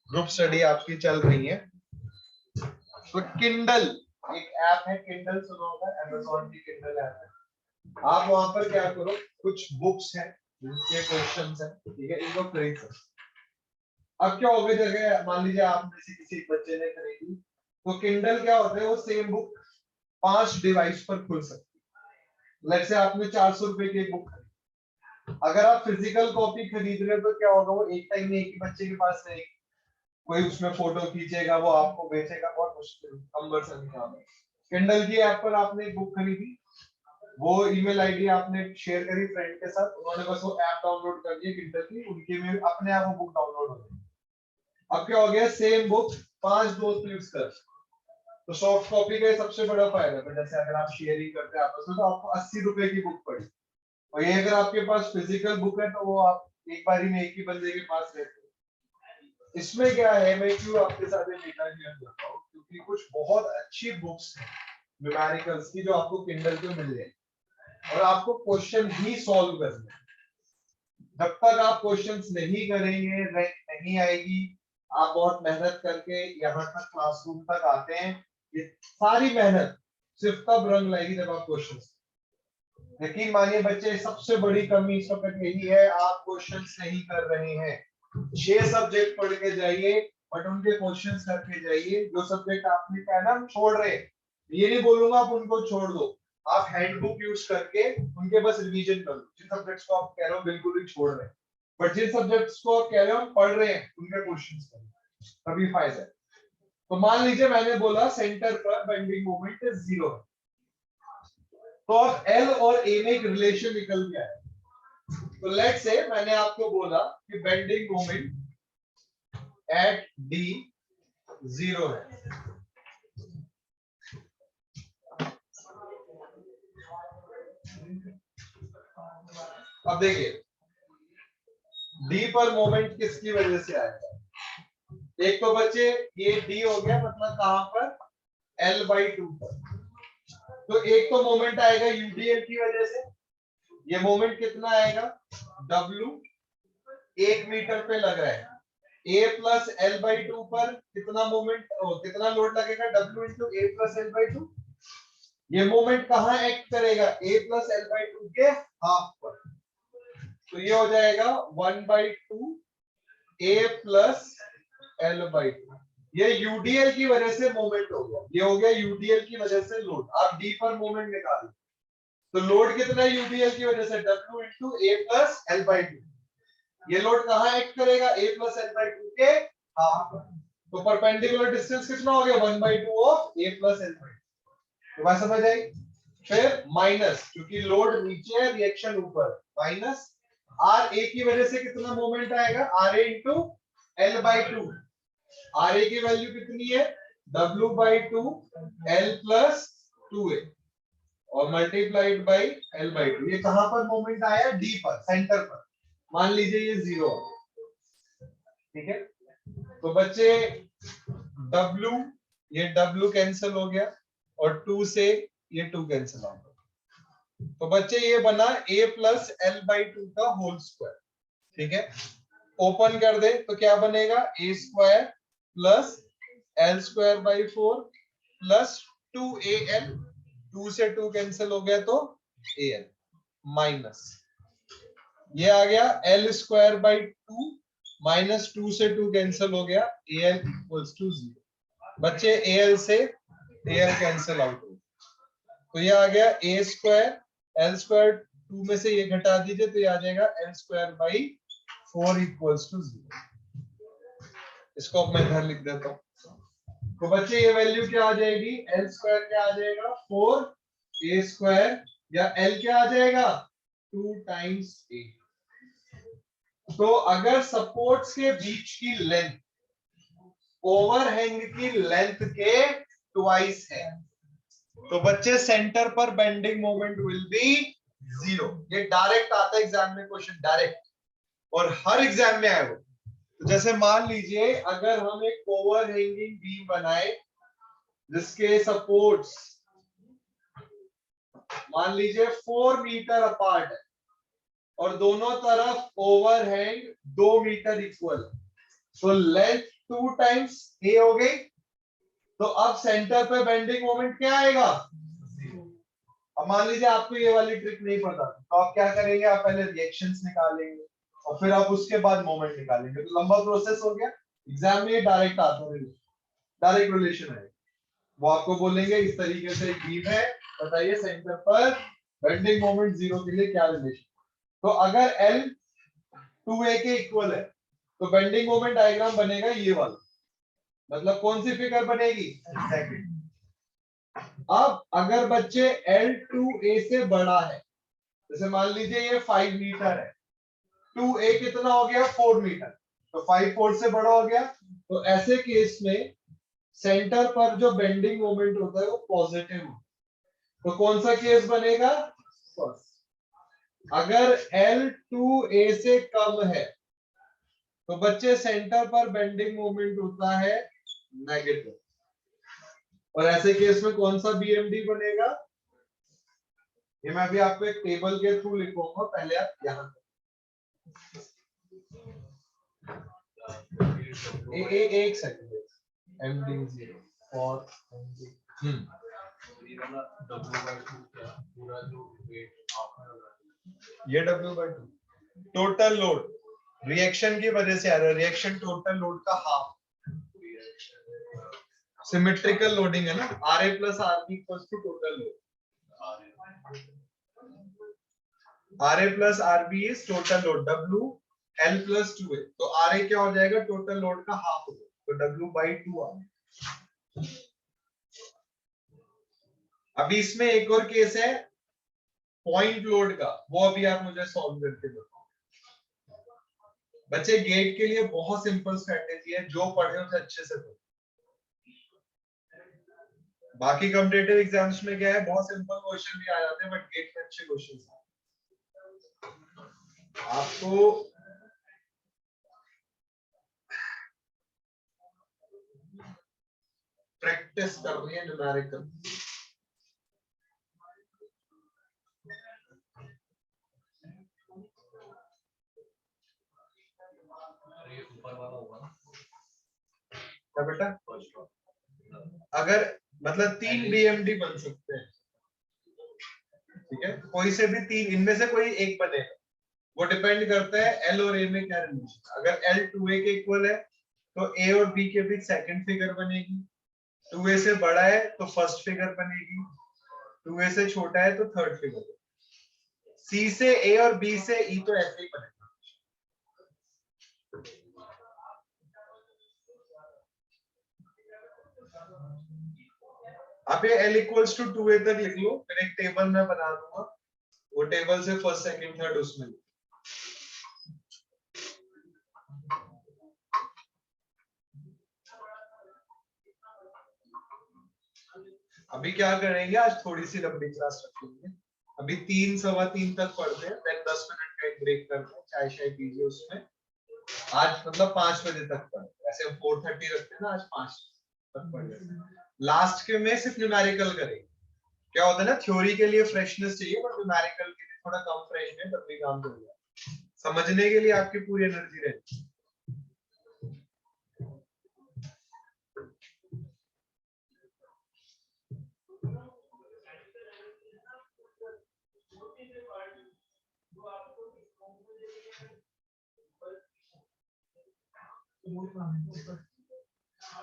ग्रुप स्टडी आपकी चल रही है, तो किंडल एक ऐप है, किंडल सुना होगा, अमेज़न की किंडल ऐप है। आप वहां पर क्या करो, कुछ बुक्स हैं जिनके क्वेश्चंस हैं, ठीक है, इनको खरीद सकते। अब क्या होगा, जगह मान लीजिए आप में से किसी बच्चे ने खरीदी, तो किंडल क्या होता है, वो सेम बुक 5 डिवाइस पर खुल सकती है। लेट्स से आपने 400 रुपए की बुक खरीदी, अगर आप फिजिकल कॉपी खरीद रहे हो तो क्या होगा, वो एक टाइम में एक ही बच्चे के पास रहेगी, कोई उसमें फोटो खींचेगा, वो आपको बेचेगा, बहुत मुश्किल कम्बरसम काम है। किंडल की ऐप पर आपने एक बुक खरीदी, वो ईमेल आईडी आपने शेयर करी फ्रेंड के साथ, उन्होंने बस वो ऐप डाउनलोड कर दी किंडल की, उनके में अपने आप वो बुक डाउनलोड हो गई। अब क्या हो गया, सेम बुक 5 दोस्त यूज कर, तो सॉफ्ट कॉपी का सबसे बड़ा फायदा है, जैसे अगर आप शेयरिंग करते हैं आपस में, तो आपको 80 रुपए की बुक पड़ी, और ये अगर आपके पास फिजिकल बुक है तो वो आप एक बारी में एक ही बंदे के पास रहते हैं। इसमें क्या है, मैं क्यों आपके साथ ये डेटा शेयर करता हूँ, क्योंकि कुछ बहुत अच्छी बुक्स हैं न्यूमेरिकल्स की जो आपको किंडल पे मिल जाएगी, और आपको क्वेश्चन ही सॉल्व करने हैं। जब तक आप क्वेश्चंस नहीं करेंगे, रैंक नहीं आएगी। आप बहुत मेहनत करके यहाँ तक क्लासरूम तक आते हैं, ये सारी मेहनत सिर्फ तब रंग लाएगी जब आप क्वेश्चंस, यकीन मानिए बच्चे, सबसे बड़ी कमी इस वक्त यही है, आप क्वेश्चंस नहीं कर रहे हैं। 6 सब्जेक्ट पढ़ के जाइए, बट उनके क्वेश्चंस करके जाइए। जो सब्जेक्ट आपने क्या ना छोड़ रहे, ये नहीं बोलूंगा आप उनको छोड़ दो, आप हैंडबुक यूज करके उनके बस रिवीजन करो। जिन सब्जेक्ट्स को आप कह रहे हो बिल्कुल ही छोड़ रहे हैं, बट जिन सब्जेक्ट्स को आप कह रहे हो पढ़ रहे हैं, उनके क्वेश्चंस करो, तभी फायदा है। तो मान लीजिए मैंने बोला सेंटर पर बेंडिंग मोमेंट 0 है, तो अब एल और ए में एक रिलेशन निकल गया है। तो लेट्स से मैंने आपको बोला कि बेंडिंग मोमेंट एट डी 0 है। अब देखिए डी पर मोमेंट किसकी वजह से आएगा, एक तो बच्चे ये डी हो गया, मतलब कहां पर, L/2 पर। तो एक तो मोमेंट आएगा यूडीएल की वजह से, ये मोमेंट कितना आएगा, W 1 मीटर पे लग रहा है, A प्लस L/2 पर कितना मोमेंट, कितना लोड लगेगा, W into A plus L/2। ये मोमेंट कहां एक्ट करेगा, A प्लस L/2 के हाफ पर, तो ये हो जाएगा 1/2 A प्लस L/2। ये यूडीएल की वजह से मोमेंट हो गया, ये हो गया यूडीएल की वजह से लोड। आप डी पर मोमेंट निकालो, तो लोड कितना है यूडीएल की वजह से, W into A plus L/2। ये लोड कहां एक्ट करेगा, A प्लस L/2 के हाफ पर, तो परपेंडिकुलर डिस्टेंस कितना हो गया, 1/2 ऑफ A प्लस L/2। तो बात समझ आई। फिर माइनस, क्योंकि लोड नीचे है रिएक्शन ऊपर, माइनस आर ए की वजह से कितना मोमेंट आएगा, R A into L/2। R A की वैल्यू कितनी है, W/2 L प्लस 2A और मल्टीप्लाइड बाई L/2। ये कहां पर मोमेंट आया, डी पर, सेंटर पर। मान लीजिए ये 0, ठीक है। तो बच्चे W, ये W कैंसिल हो गया, और 2 से ये 2 कैंसिल हो गया, तो बच्चे ये बना A प्लस L/2 का होल स्क्वायर, ठीक है। ओपन कर दे तो क्या बनेगा, A square plus L²/4 plus 2AL, 2 से 2 कैंसिल हो गया तो AL, माइनस ये आ गया L²/2 माइनस 2 से 2 कैंसिल हो गया, AL इक्वल्स टू 0। बच्चे AL से AL कैंसिल आउट हो, तो ये आ गया A² L² 2 में से ये घटा दीजिए, तो ये आ जाएगा L²/4 इक्वल्स टू 0। इसको अब मैं इधर लिख देता हूं, तो बच्चे ये वैल्यू क्या आ जाएगी, L² क्या आ जाएगा 4, A² या L क्या आ जाएगा 2 टाइम्स A। तो अगर सपोर्ट्स के बीच की लेंथ ओवरहैंग की लेंथ के ट्वाइस है, तो बच्चे सेंटर पर बेंडिंग मोमेंट विल बी 0। ये डायरेक्ट आता है एग्जाम में क्वेश्चन, डायरेक्ट, और हर एग्जाम में आएगा। तो जैसे मान लीजिए अगर हम एक ओवरहैंगिंग बीम बनाए जिसके सपोर्ट्स मान लीजिए 4 मीटर अपार्ट है और दोनों तरफ ओवरहैंग 2 मीटर इक्वल, तो लेंथ 2 टाइम्स ए हो गई। तो अब सेंटर पे बेंडिंग मोमेंट क्या आएगा? अब मान लीजिए आपको ये वाली ट्रिक नहीं पता, तो आप क्या करेंगे, आप पहले रिएक्शंस निकालेंगे और फिर आप उसके बाद मोमेंट निकालेंगे, तो लंबा प्रोसेस हो गया। एग्जाम में डायरेक्ट आता है, डायरेक्ट रिलेशन है। वो आपको बोलेंगे इस तरीके से एक बीम है, बताइए सेंटर पर बेंडिंग मोमेंट 0 के लिए क्या रिलेशन। तो अगर L 2a के इक्वल है तो बेंडिंग मोमेंट डायग्राम बनेगा ये वाला, मतलब कौन सी फिगर बनेगी? सेकंड। अब अगर बच्चे L2a से बड़ा है, जैसे मान लीजिए ये 5 मीटर है, 2a कितना हो गया? 4 मीटर, तो 5 4 से बड़ा हो गया। तो ऐसे केस में सेंटर पर जो बेंडिंग मोमेंट होता है वो पॉजिटिव होता है। तो कौन सा केस बनेगा? फर्स्ट। अगर L2a से कम है तो बच्चे सेंटर पर बेंडिंग मोमेंट होता है नेगेटिव। और ऐसे केस में कौन सा BMD बनेगा? ये मैं अभी आपको एक टेबल के थ्रू लिखूंगा, पहले आप यहां एक सेकंड, MD0 फॉर MD। ये W/2 टोटल लोड रिएक्शन की वजह से आ रहा है, रिएक्शन टोटल लोड का हाफ। सिमेट्रिकल लोडिंग है ना, RA + RB = total load. RA + RB is total load, W L + 2A, तो RA क्या हो जाएगा? टोटल लोड का हाफ हो जाएगा, तो W/2 आ गया। अभी इसमें एक और केस है पॉइंट लोड का, वो अभी आप मुझे सॉल्व करके बताओ। बच्चे गेट के लिए बहुत सिंपल स्ट्रेटेजी है, जो पढ़े उसे अच्छे से पढ़ो। बाकी कॉम्पिटिटिव एग्जाम्स में क्या है, बहुत सिंपल क्वेश्चन भी आ जाते हैं, बट गेट में अच्छे क्वेश्चन आपको प्रैक्टिस करनी है न्यूमेरिकल। क्या बेटा? अगर मतलब 3 BMD बन सकते हैं, ठीक है, कोई से भी 3, इनमें से कोई एक बनेगा, वो डिपेंड करता है L और A में क्या रिलेशन। अगर L 2A के इक्वल है तो A और B के बीच सेकंड फिगर बनेगी, 2A से बड़ा है तो फर्स्ट फिगर बनेगी, 2A से छोटा है तो थर्ड फिगर। C से A और B से E तो ऐसे ही बनेगा। अब ये L = 2A तक लिख लो, फिर एक टेबल मैं बना दूंगा, वो टेबल से फर्स्ट सेकंड थर्ड उसमें। अभी क्या करेंगे, आज थोड़ी सी लंबी क्लास रखेंगे, अभी 3 सवा 3 तक पढ़ते हैं, फिर 10 मिनट का एक ब्रेक करते हैं, चाय शाय पीजिए उसमें। आज मतलब 5 बजे तक पढ़ते, ऐसे हम 4:30 रखते हैं ना, आज 5 तक पढ़ लेते हैं। लास्ट के में सिर्फ न्यूमेरिकल करेंगे। क्या होता है ना, थ्योरी के लिए फ्रेशनेस चाहिए, बट न्यूमेरिकल के लिए थोड़ा कम फ्रेश है, तब भी काम करेगा, समझने के लिए आपकी पूरी एनर्जी रहती है।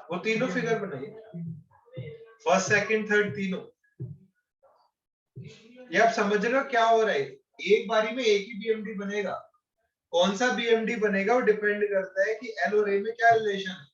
वो तीनों फिगर बनाइए, फर्स्ट सेकंड थर्ड तीनों। ये आप समझ रहे हो क्या हो रहा है? एक बारी में एक ही BMD बनेगा, कौन सा BMD बनेगा वो डिपेंड करता है कि L और A में क्या रिलेशन है।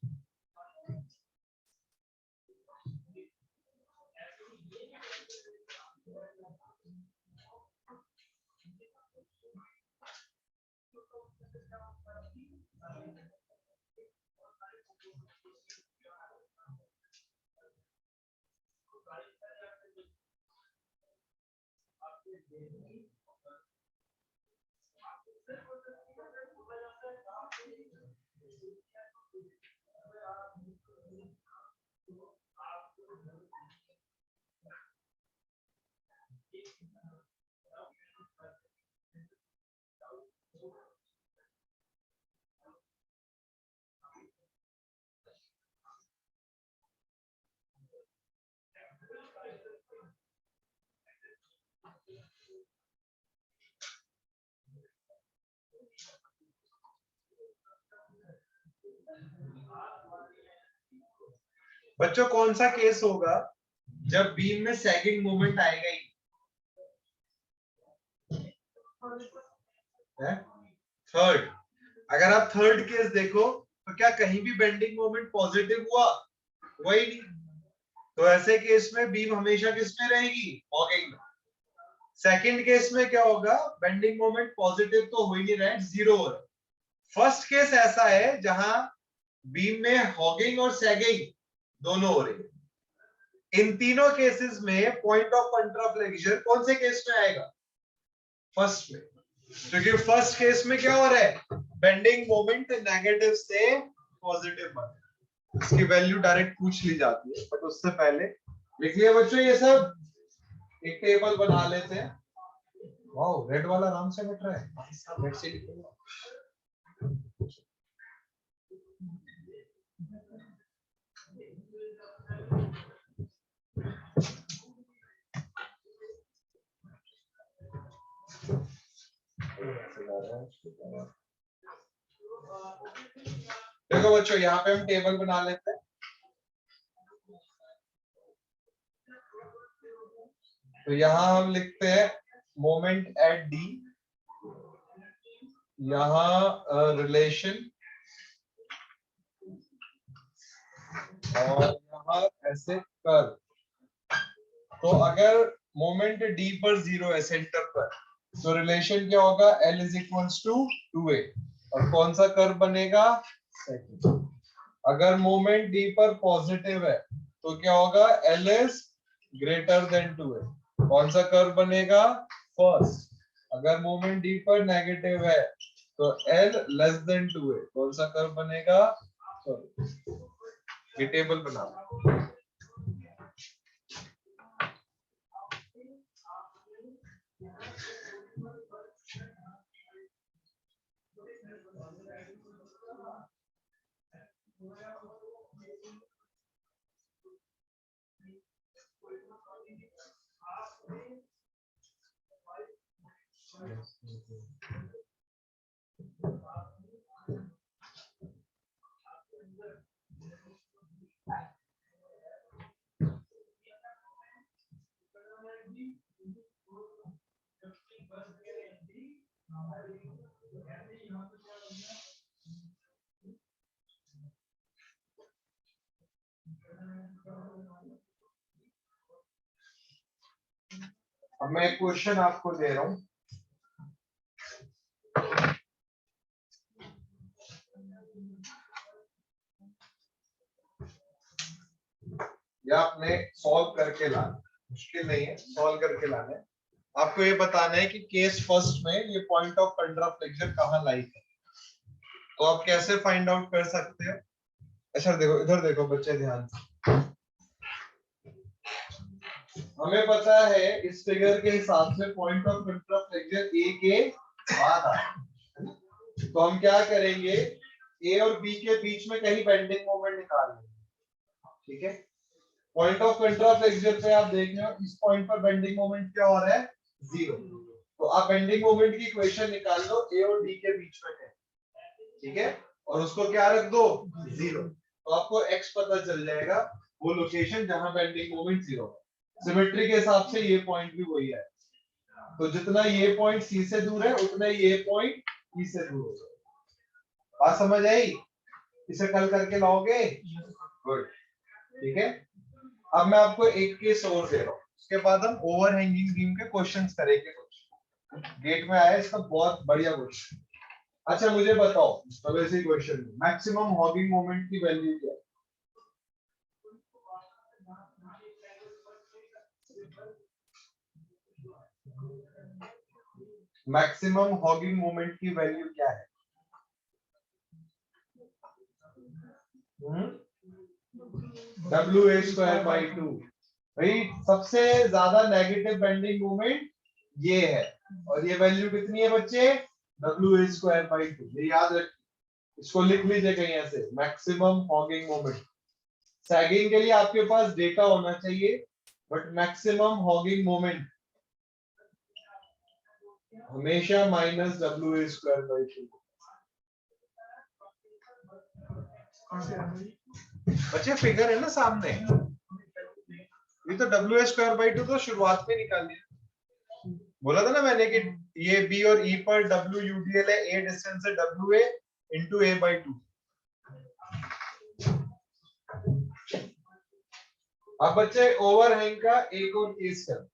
बच्चों कौन सा केस होगा जब बीम में सैगिंग मोमेंट आएगा ही? थर्ड। अगर आप थर्ड केस देखो तो क्या कहीं भी बेंडिंग मोमेंट पॉजिटिव हुआ? वही नहीं। तो ऐसे केस में बीम हमेशा किस में रहेगी? हॉगिंग में। सेकंड केस में क्या होगा? बेंडिंग मोमेंट पॉजिटिव तो हो ही नहीं रहा है, जीरो हो रहा है। फर्स्ट केस ऐसा है जहां बीम में हॉगिंग और सैगिंग दोनों हो रही है। इन तीनों केसेस में पॉइंट ऑफ कंट्राफ्लेक्शन कौन से केस में आएगा? फर्स्ट में, क्योंकि फर्स्ट केस में क्या हो रहा है? बेंडिंग मोमेंट नेगेटिव से पॉजिटिव बन रहा है। इसकी वैल्यू डायरेक्ट पूछ ली जाती है, बट उससे पहले लिख लिया बच्चों ये सब। एक टेबल बना लेते हैं। वाओ, रेड वाला आराम से बैठ रहा है। रेड से लिखूंगा। देखो बच्चों, यहाँ पे हम टेबल बना लेते हैं। तो यहां हम लिखते हैं मोमेंट एट डी, यहां रिलेशन, और यहां ऐसे कर्व। तो अगर मोमेंट डी पर जीरो है सेंटर पर, तो रिलेशन क्या होगा? L is equals to 2a। और कौन सा कर्व बनेगा? सेकंड। अगर मोमेंट डी पर पॉजिटिव है तो क्या होगा? L is greater than 2a। कौन सा कर्व बनेगा? फर्स्ट। अगर मोमेंट डी पर नेगेटिव है तो L लेस देन 2a। कौन सा कर्व बनेगा? सॉरी, ये टेबल बना। अब मैं एक क्वेश्चन आपको दे रहा हूं। या आपने सॉल्व करके लाना, मुश्किल नहीं है, सॉल्व करके लाना है। आपको ये बताना है कि केस फर्स्ट में ये पॉइंट ऑफ कंट्राफ्लेक्शन कहां लाई है। तो आप कैसे फाइंड आउट कर सकते हैं? अच्छा देखो, इधर देखो बच्चे, ध्यान से। हमें पता है इस फिगर के हिसाब से पॉइंट ऑफ कंट्राफ्लेक्शन ए के बाद आता है। तो हम क्या करेंगे? ए और बी के बीच में कहीं बेंडिंग मोमेंट निकाल लेंगे। ठीक है? पॉइंट ऑफ कंट्राफ्लेक्शन पे आप देख रहे हो, इस पॉइंट पर बेंडिंग मोमेंट क्या हो रहा है? जीरो। तो आप बेंडिंग मोमेंट की इक्वेशन निकाल लो, ए और डी के बीच में है। ठीक है? और उसको क्या रख दो? जीरो। तो आपको एक्स पता चल जाएगा, वो लोकेशन जहां बेंडिंग मोमेंट जीरो है। सिमेट्री के हिसाब से ये पॉइंट भी वही है। तो जितना ये पॉइंट सी से दूर है उतना ये पॉइंट ई से दूर होगा। बात समझ आई? इसे कल करके लाओगे? गुड। ठीक है? अब मैं आपको एक केस और दे रहा हूं, उसके बाद हम ओवरहैंगिंग बीम के क्वेश्चंस करेंगे। कुछ गेट में आया इसका बहुत बढ़िया क्वेश्चन। अच्छा मुझे बताओ, तो ऐसे क्वेश्चन में मैक्सिमम हॉगिंग मोमेंट की वैल्यू क्या है? मैक्सिमम हॉगिंग मोमेंट की वैल्यू क्या है? WA²/2। भाई सबसे ज्यादा नेगेटिव बेंडिंग मोमेंट ये है, और ये वैल्यू कितनी है बच्चे? WA²/2। ये याद रखिए, इसको लिख लीजिए कहीं ऐसे, मैक्सिमम हॉगिंग मोमेंट। सैगिंग के लिए आपके पास डेटा होना चाहिए, बट मैक्सिमम हॉगिंग मोमेंट हमेशा -WA²/2। बच्चे फिगर है ना सामने, ये तो WA² तो शुरुआत में निकाल लिया। बोला था ना मैंने कि ये B और E पर WUDL है, A डिस्टेंस है WA इंटू A/2। अब बच्चे ओवरहैंग का एक और केस करते हैं।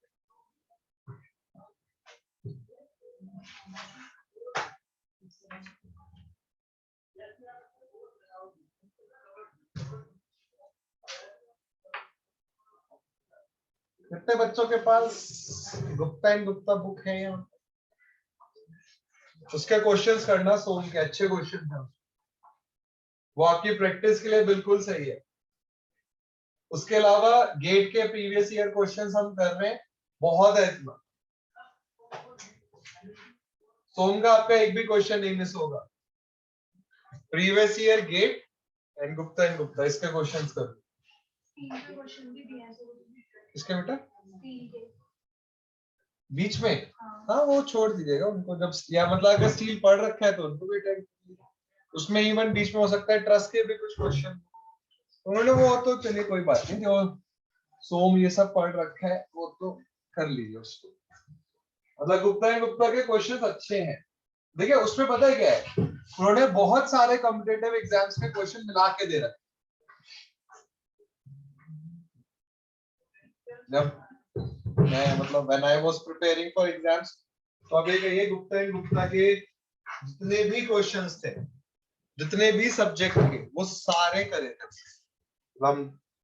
कितने बच्चों के पास गुप्ता एंड गुप्ता बुक है यहाँ? उसके क्वेश्चंस करना, सोम के अच्छे क्वेश्चन है, वो आपकी प्रैक्टिस के लिए बिल्कुल सही है। उसके अलावा गेट के प्रीवियस ईयर क्वेश्चंस हम कर रहे हैं, बहुत है इतना। सोम का आपका एक भी क्वेश्चन नहीं मिस होगा। Previous year GATE and Gupta इसके क्वेश्चंस कर। इसके बेटा बीच में, हाँ वो छोड़ दीजिएगा उनको, जब या मतलब अगर स्टील पढ़ रखा है तो उनको बेटा उसमें इवन बीच में हो सकता है ट्रस्ट के भी कुछ क्वेश्चन उन्होंने, वो तो चलिए कोई बात नहीं, जो सोम ये सब पढ़ रखा है वो तो कर लीजिए उसको। मतलब गुप्ता के क्वेश्चन अच्छे हैं। देखिए उसमें पता है क्या है, उन्होंने बहुत सारे कॉम्पिटिटिव एग्जाम्स के क्वेश्चन मिला के दे रखे। जब मैं मतलब when I was preparing for exams, तो अभी कहिए गुप्ता के जितने भी क्वेश्चंस थे, जितने भी सब्जेक्ट के, वो सारे करे थे। हम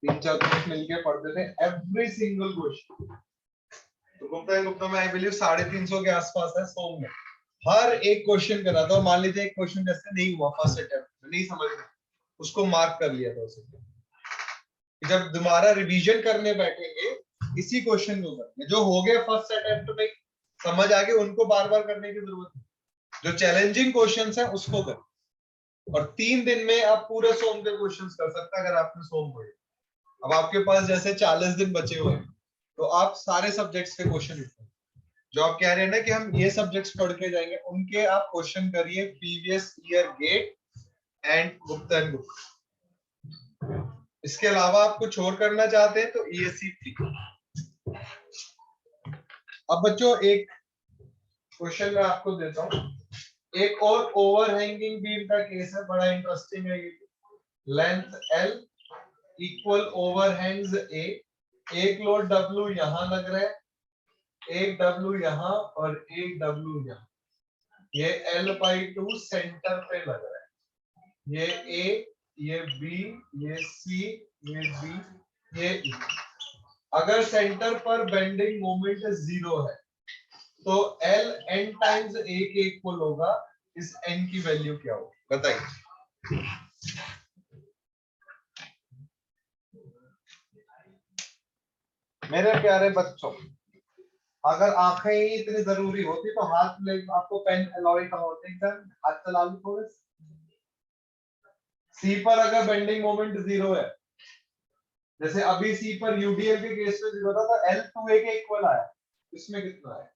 3-4 दोस्त मिलके पढ़ते थे एवरी सिंगल क्वेश्चन। तो गुप्ता में आई बिलीव 350 के आसपास है सोम में, हर एक क्वेश्चन करा था। मान लीजिए एक क्वेश्चन जैसे नहीं हुआ फर्स्ट अटेम्प्ट नहीं समझ में, उसको मार्क कर लिया था उसे। जब दोबारा रिवीजन करने बैठेंगे इसी क्वेश्चन को करने, जो हो गए फर्स्ट अटेम्प्ट में समझ आ गए, उनको बार बार करने की जरूरत नहीं। जो चैलेंजिंग क्वेश्चंस हैं उसको कर, और 3 दिन में आप पूरे सोम के क्वेश्चंस कर सकते हैं अगर आपने सोम पढ़े। अब आपके पास जैसे 40 दिन बचे हुए हैं, तो आप सारे सब्जेक्ट्स के क्वेश्चन लिखो। जो आप कह रहे हैं ना कि हम ये सब्जेक्ट्स पढ़ के जाएंगे, उनके आप क्वेश्चन करिए previous year GATE and Gupta and Gupta. इसके अलावा आप कुछ और करना चाहते हैं तो ESC। अब बच्चों एक क्वेश्चन मैं आपको देता हूं, एक और ओवरहैंगिंग बीम का केस है, बड़ा इंटरेस्टिंग है ये। Length L equal overhangs A, एक लोड W यहां लग रहा है, एक W यहां और एक W यहां। ये L/2 सेंटर पे लग रहा है। ये A, ये B, ये C, ये B, ये E। अगर सेंटर पर बेंडिंग मोमेंट 0 है तो L n टाइम्स A के इक्वल होगा। इस n की वैल्यू क्या होगी बताइए। मेरे प्यारे बच्चों, अगर आंखें ही इतनी जरूरी होती तो हाथ ले, आपको पेन अलॉय कहा होता है, हाथ चला लो थोड़े। सी पर अगर बेंडिंग मोमेंट 0 है, जैसे अभी सी पर यूडीएल के केस में 0 था, तो L 2A के इक्वल आया, इसमें कितना है?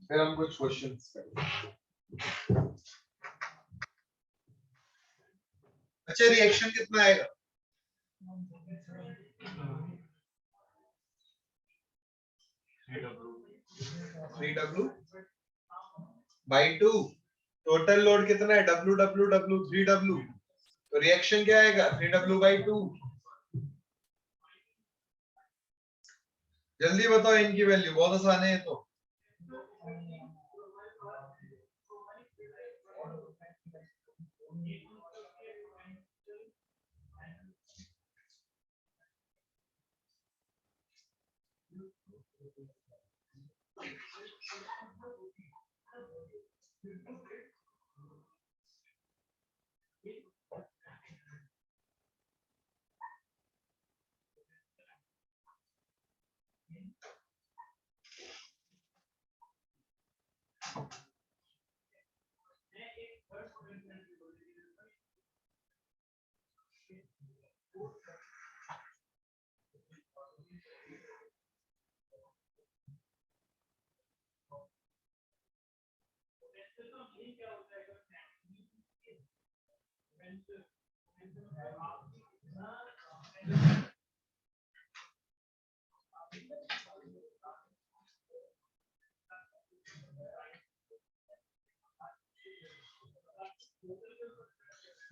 फिर हम कुछ क्वेश्चंस करेंगे। अच्छा रिएक्शन कितना आएगा? 3W/2। टोटल लोड कितना है? W 3W, तो रिएक्शन क्या आएगा? 3W/2। जल्दी बताओ इनकी वैल्यू, बहुत आसान है तो।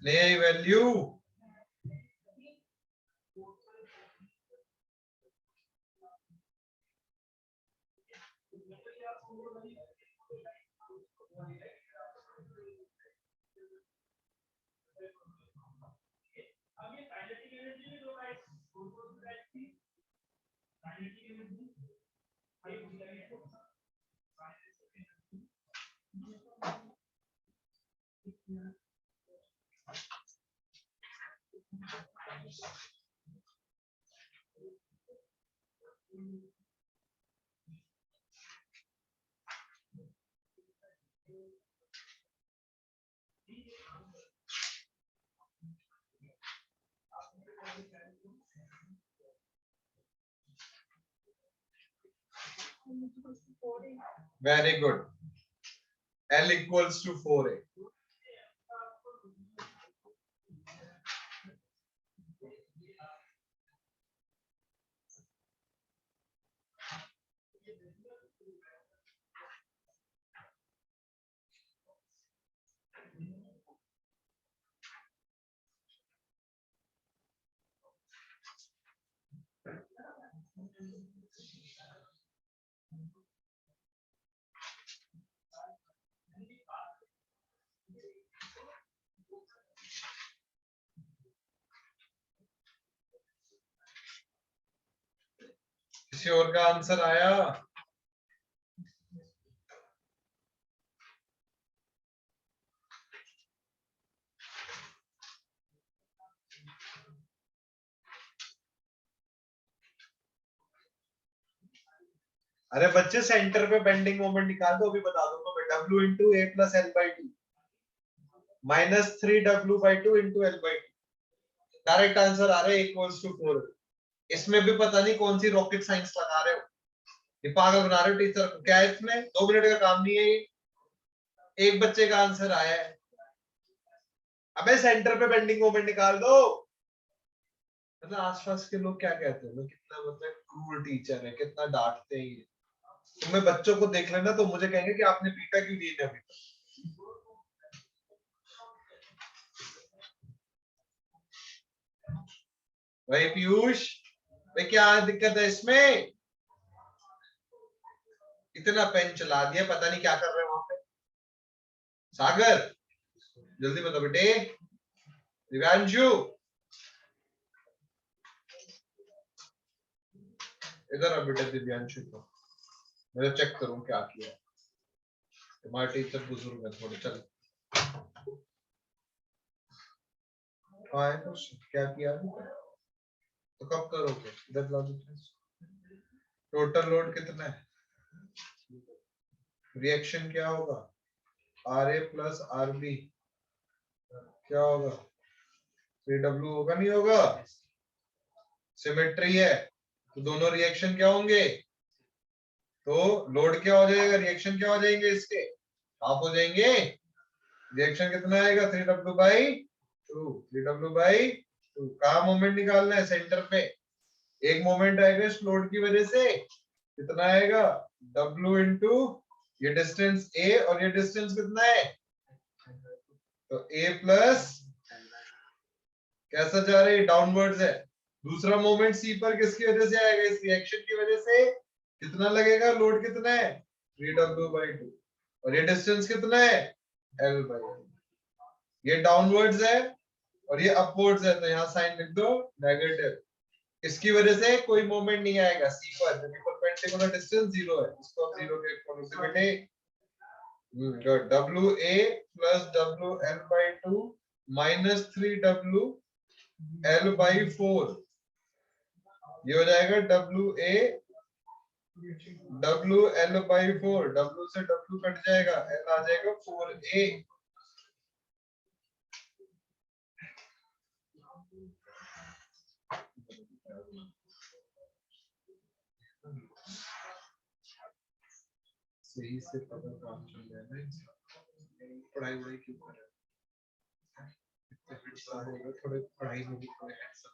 ले आई value very good L equals to 4a किसी और का आंसर आया? अरे बच्चे सेंटर पे बेंडिंग मोमेंट निकाल दो, अभी बता दूंगा मैं। W into A plus L by two minus 3W/2 into L by two. Direct answer आ रहा है इक्वल्स टू 4। इसमें भी पता नहीं कौन सी रॉकेट साइंस लगा रहे हो, ये पागल बना रहे हो टीचर को। क्या है इसमें? 2 मिनट का काम नहीं है ये। एक बच्चे का आंसर आया है। अबे सेंटर पे बेंडिंग मोमेंट निकाल दो। मतलब आसपास के लोग क्या कहते हैं, कितना मतलब क्रूर टीचर है, कितना डांटते हैं ये। तुम्हें बच्चों को देख लेना तो मुझे कहेंगे कि आपने पीटा क्यों नहीं है अभी तक। भाई पीयूष भाई, क्या दिक्कत है इसमें? इतना पेन चला दिया, पता नहीं क्या कर रहे हैं वहां पे। सागर जल्दी बताओ बेटे। दिव्यांशु इधर आ बेटे। दिव्यांशु को मैं चेक करूं क्या किया। तुम्हारे टीचर बुजुर्ग है थोड़े। चल हाँ है कुछ क्या किया तो कब करोगे? इधर ला दो। टोटल लोड कितना है? रिएक्शन क्या होगा? R A plus R B क्या होगा? 3W होगा नहीं होगा? सिमेट्री है तो दोनों रिएक्शन क्या होंगे? तो लोड क्या हो जाएगा, रिएक्शन क्या हो जाएंगे इसके? हाफ हो जाएंगे। रिएक्शन कितना आएगा? 3W/2। 3W/2 कहाँ मोमेंट निकालना है? सेंटर पे। एक मोमेंट आएगा इस लोड की वजह से, कितना आएगा? W इंटू ये डिस्टेंस A और ये डिस्टेंस कितना है? तो A प्लस कैसा जा रहा है? डाउनवर्ड्स है। दूसरा मोमेंट C पर किसकी वजह से आएगा? इस रिएक्शन की वजह से। कितना लगेगा? लोड कितना है? 3W/2 और ये डिस्टेंस कितना है? L/2। ये डाउनवर्ड्स है और ये अपवर्ड्स है, तो यहाँ साइन लिख दो नेगेटिव। इसकी वजह से कोई मूवमेंट नहीं आएगा सी पर, क्योंकि परपेंडिकुलर डिस्टेंस 0 है। इसको आप 0 के इक्वल से बेटे good. W A plus W L/2 minus 3W L/4 ये हो जाएगा W A W L/4। W से W कट जाएगा, L आ जाएगा 4A। सही से पता काम चल रहा है। पढ़ाई वढ़ाई क्यों कर रहे हो? इतने साल हो गए, थोड़े पढ़ाई में भी थोड़े हैंडसम,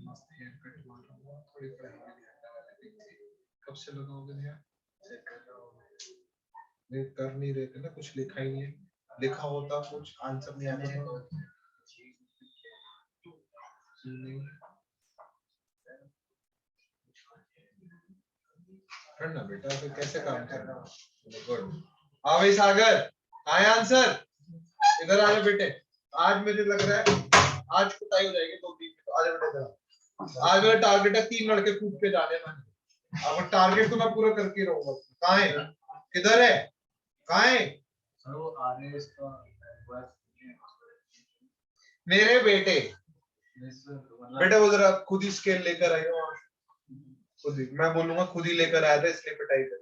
मस्त हेयर कट मारा हुआ, थोड़ी पढ़ाई में ध्यान लगा लेते। कब से लगाओगे ध्यान? चेक कर रहा हूँ नहीं, कर नहीं रहे थे ना, कुछ लिखा ही नहीं है। लिखा होता कुछ आंसर नहीं आता तो नहीं करना बेटा, फिर कैसे काम करना? गुड। हाँ भाई सागर, आए आंसर? इधर आ जाओ बेटे। आज मुझे लग रहा है आज कुटाई हो जाएगी 2 दिन में, तो आ जाओ बेटे इधर। आज मेरा टारगेट है 3 लड़के कूद के जाने में। अब टारगेट तो मैं पूरा करके रहूंगा। कहाँ है? किधर है? कहाँ है? मेरे बेटे बेटे वो जरा खुद ही स्केल लेकर आए हो, खुद ही, मैं बोलूंगा खुद ही लेकर आया था इसलिए पिटाई कर।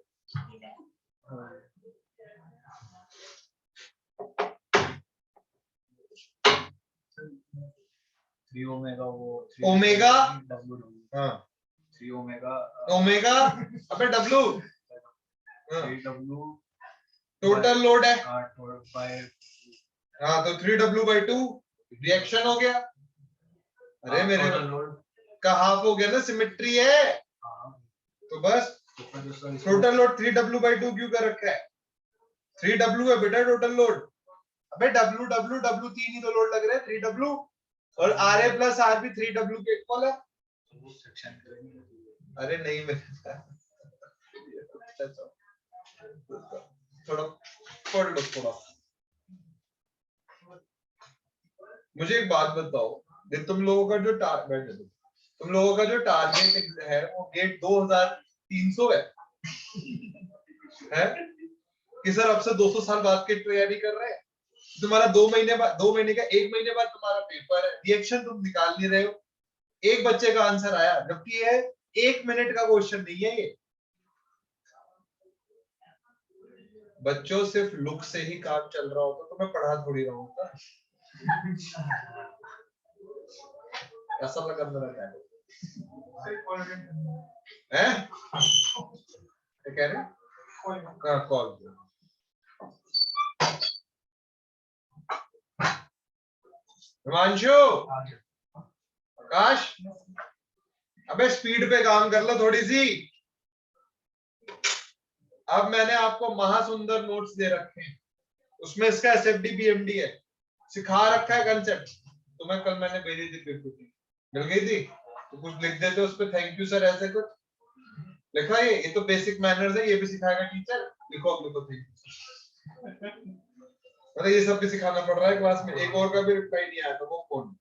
ओमेगा, हाँ 3 ओमेगा ओमेगा, अबे डब्लू, टोटल लोड है, हाँ तो 3W/2 रिएक्शन हो गया। अरे मेरे का हाफ हो गया ना, सिमेट्री है। तो बस टोटल लोड 3W/2 क्यों कर रखा है? 3W है बेटा टोटल लोड। अबे W W W 3 ही तो लोड लग रहे हैं, 3W और RA + RB 3W के इक्वल है। अरे नहीं मेरे थोड़ा पढ़ लो थोड़ा। मुझे एक बात बताओ, तुम लोगों का जो टारगेट है वो गेट 2300 है कि सर अब से 200 साल बाद की तैयारी कर रहे हैं? तुम्हारा 2 महीने बाद, 2 महीने का 1 महीने बाद तुम्हारा पेपर है, रिएक्शन तुम निकाल नहीं रहे हो। एक बच्चे का आंसर आया, जबकि ये 1 मिनट का क्वेश्चन नहीं है ये। बच्चों सिर्फ लुक से ही काम चल रहा होता तो मैं पढ़ा थोड़ी रहा होता। ऐसा लगा मेरा क्या है? क्या कह रहे? कॉल हिमांशु, आकाश, अबे स्पीड पे काम कर लो थोड़ी सी। अब मैंने आपको महासुंदर नोट्स दे रखे हैं, उसमें इसका SFD BMD है, सिखा रखा है कंसेप्ट। तुम्हें कल मैंने भेजी थी पीपीटी, मिल गई थी? तो कुछ लिख देते उस पर, थैंक यू सर, ऐसे कुछ लिखा है। ये तो बेसिक मैनर्स है, ये भी सिखाएगा टीचर। लिखो थैंक यू। अरे ये सब भी सिखाना पड़ रहा है क्लास में। एक और का भी रिप्लाई नहीं आया था, वो कौन?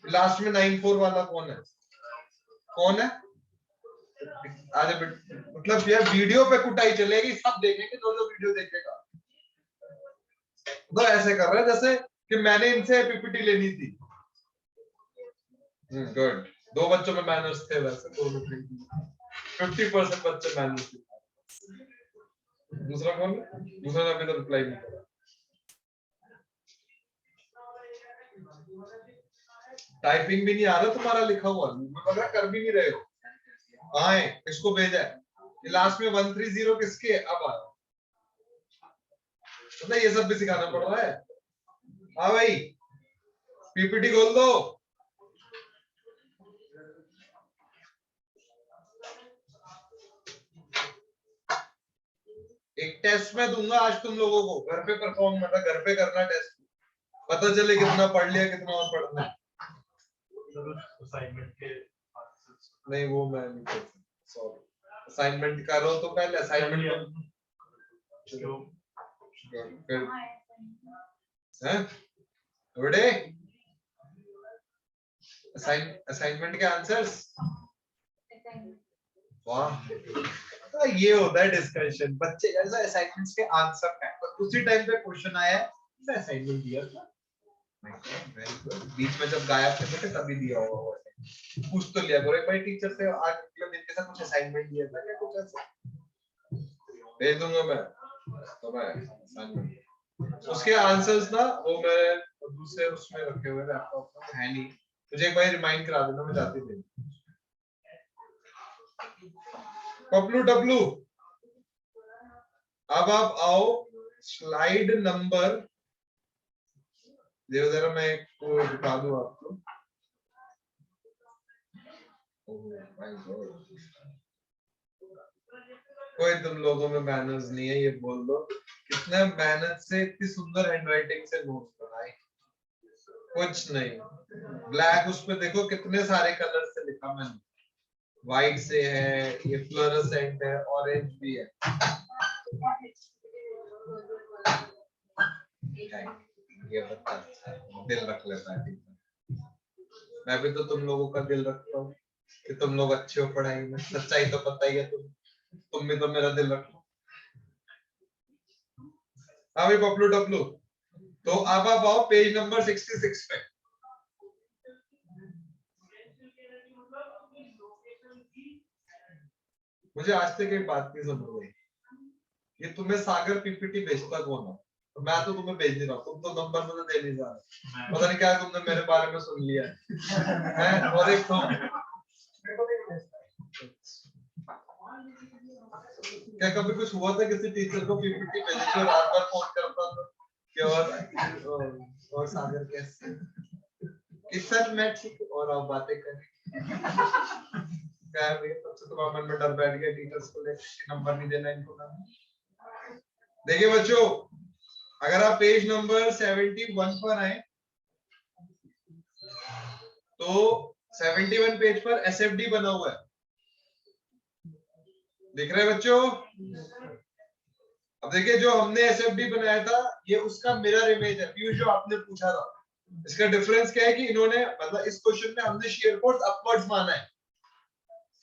लास्ट में 94 वाला कौन है? कौन है? आज मतलब यार वीडियो पे कुटाई चलेगी, सब देखेंगे, जो वीडियो देखेगा। तो ऐसे कर रहे हैं जैसे कि मैंने इनसे पीपीटी लेनी थी। गुड। 2 बच्चों में मैनर्स थे वैसे, 50% बच्चे मैनर्स थे। दूसरा कौन है? दूसरा ने अभी तो रिप्लाई नहीं करा। टाइपिंग भी नहीं आ रहा तुम्हारा लिखा हुआ, मतलब कर भी नहीं रहे हो। कहाँ है? किसको भेजा है? लास्ट में 130 किसके? अब आ रहा, मतलब ये सब भी सिखाना पड़ रहा है। हाँ भाई, पीपीटी खोल दो। एक टेस्ट में दूंगा आज तुम लोगों को, घर पे परफॉर्म, मतलब घर पे करना टेस्ट, पता चले कितना पढ़ लिया, कितना और पढ़ना है। असाइनमेंट के नहीं, वो मैं नहीं कर सकता, सॉरी। असाइनमेंट करो तो पहले असाइनमेंट फिर हैं बड़े असाइनमेंट के आंसर्स। वाह, तो ये होता है डिस्कशन, बच्चे ऐसा असाइनमेंट्स के आंसर है, पर उसी टाइम पे क्वेश्चन आया है असाइनमेंट दिया था, बीच में जब गायब थे बेटे तभी दिया होगा वो। पूछ तो लिया करो भाई टीचर से, आज मतलब इनके साथ कुछ असाइनमेंट दिया था क्या? कुछ ऐसा भेज दूंगा मैं तो मैं असाइनमेंट, उसके आंसर्स ना वो मैं दूसरे उसमें रखे हुए लैपटॉप में है नहीं, मुझे एक बार रिमाइंड करा देना, मैं जाती थी। पपलू डब्लू, अब आप आओ स्लाइड नंबर, जरा मैं को दिखा दूं आपको। कोई तुम लोगों में मैनर्स नहीं है, ये बोल दो। कितने मेहनत से इतनी सुंदर हैंडराइटिंग से नोट्स बनाए, कुछ नहीं। ब्लैक उस पे देखो कितने सारे कलर से लिखा मैंने, व्हाइट से है, ये फ्लोरोसेंट है, ऑरेंज भी है। ये बच्चा दिल रख लेता है। मैं भी तो तुम लोगों का दिल रखता हूँ कि तुम लोग अच्छे हो पढ़ाई में। सच्चाई तो पता ही है, तुम भी तो मेरा दिल रखो। हाँ भाई पपलू टपलू, तो अब आप आओ पेज नंबर 66 पे। मुझे आज तक एक बात नहीं समझ आई, ये तुम्हें सागर पीपीटी भेजता कौन है? तो मैं तो तुम्हें भेज नहीं रहा, तुम तो नंबर मुझे दे नहीं जा रहे। पता नहीं क्या तुमने मेरे बारे में सुन लिया है। और एक तो क्या कभी कुछ हुआ था किसी टीचर को पीपीटी भेजी तो रात भर फोन करता था कि और सागर कैसे? इस सर मैं ठीक और आप बातें करें। क्या है भैया, सबसे तुम्हारे मन में डर बैठ गया टीचर्स को लेकर, नंबर नहीं देना इनको ना। देखिए बच्चों, अगर आप पेज नंबर 71 पर आए तो 71 पेज पर एसएफडी बना हुआ है, दिख रहा है बच्चों? अब देखिए जो हमने एसएफडी बनाया था ये उसका मिरर इमेज है। पीयूष जो आपने पूछा था, इसका डिफरेंस क्या है कि इन्होंने मतलब इस क्वेश्चन में हमने शेयर फोर्स अपवर्ड्स माना है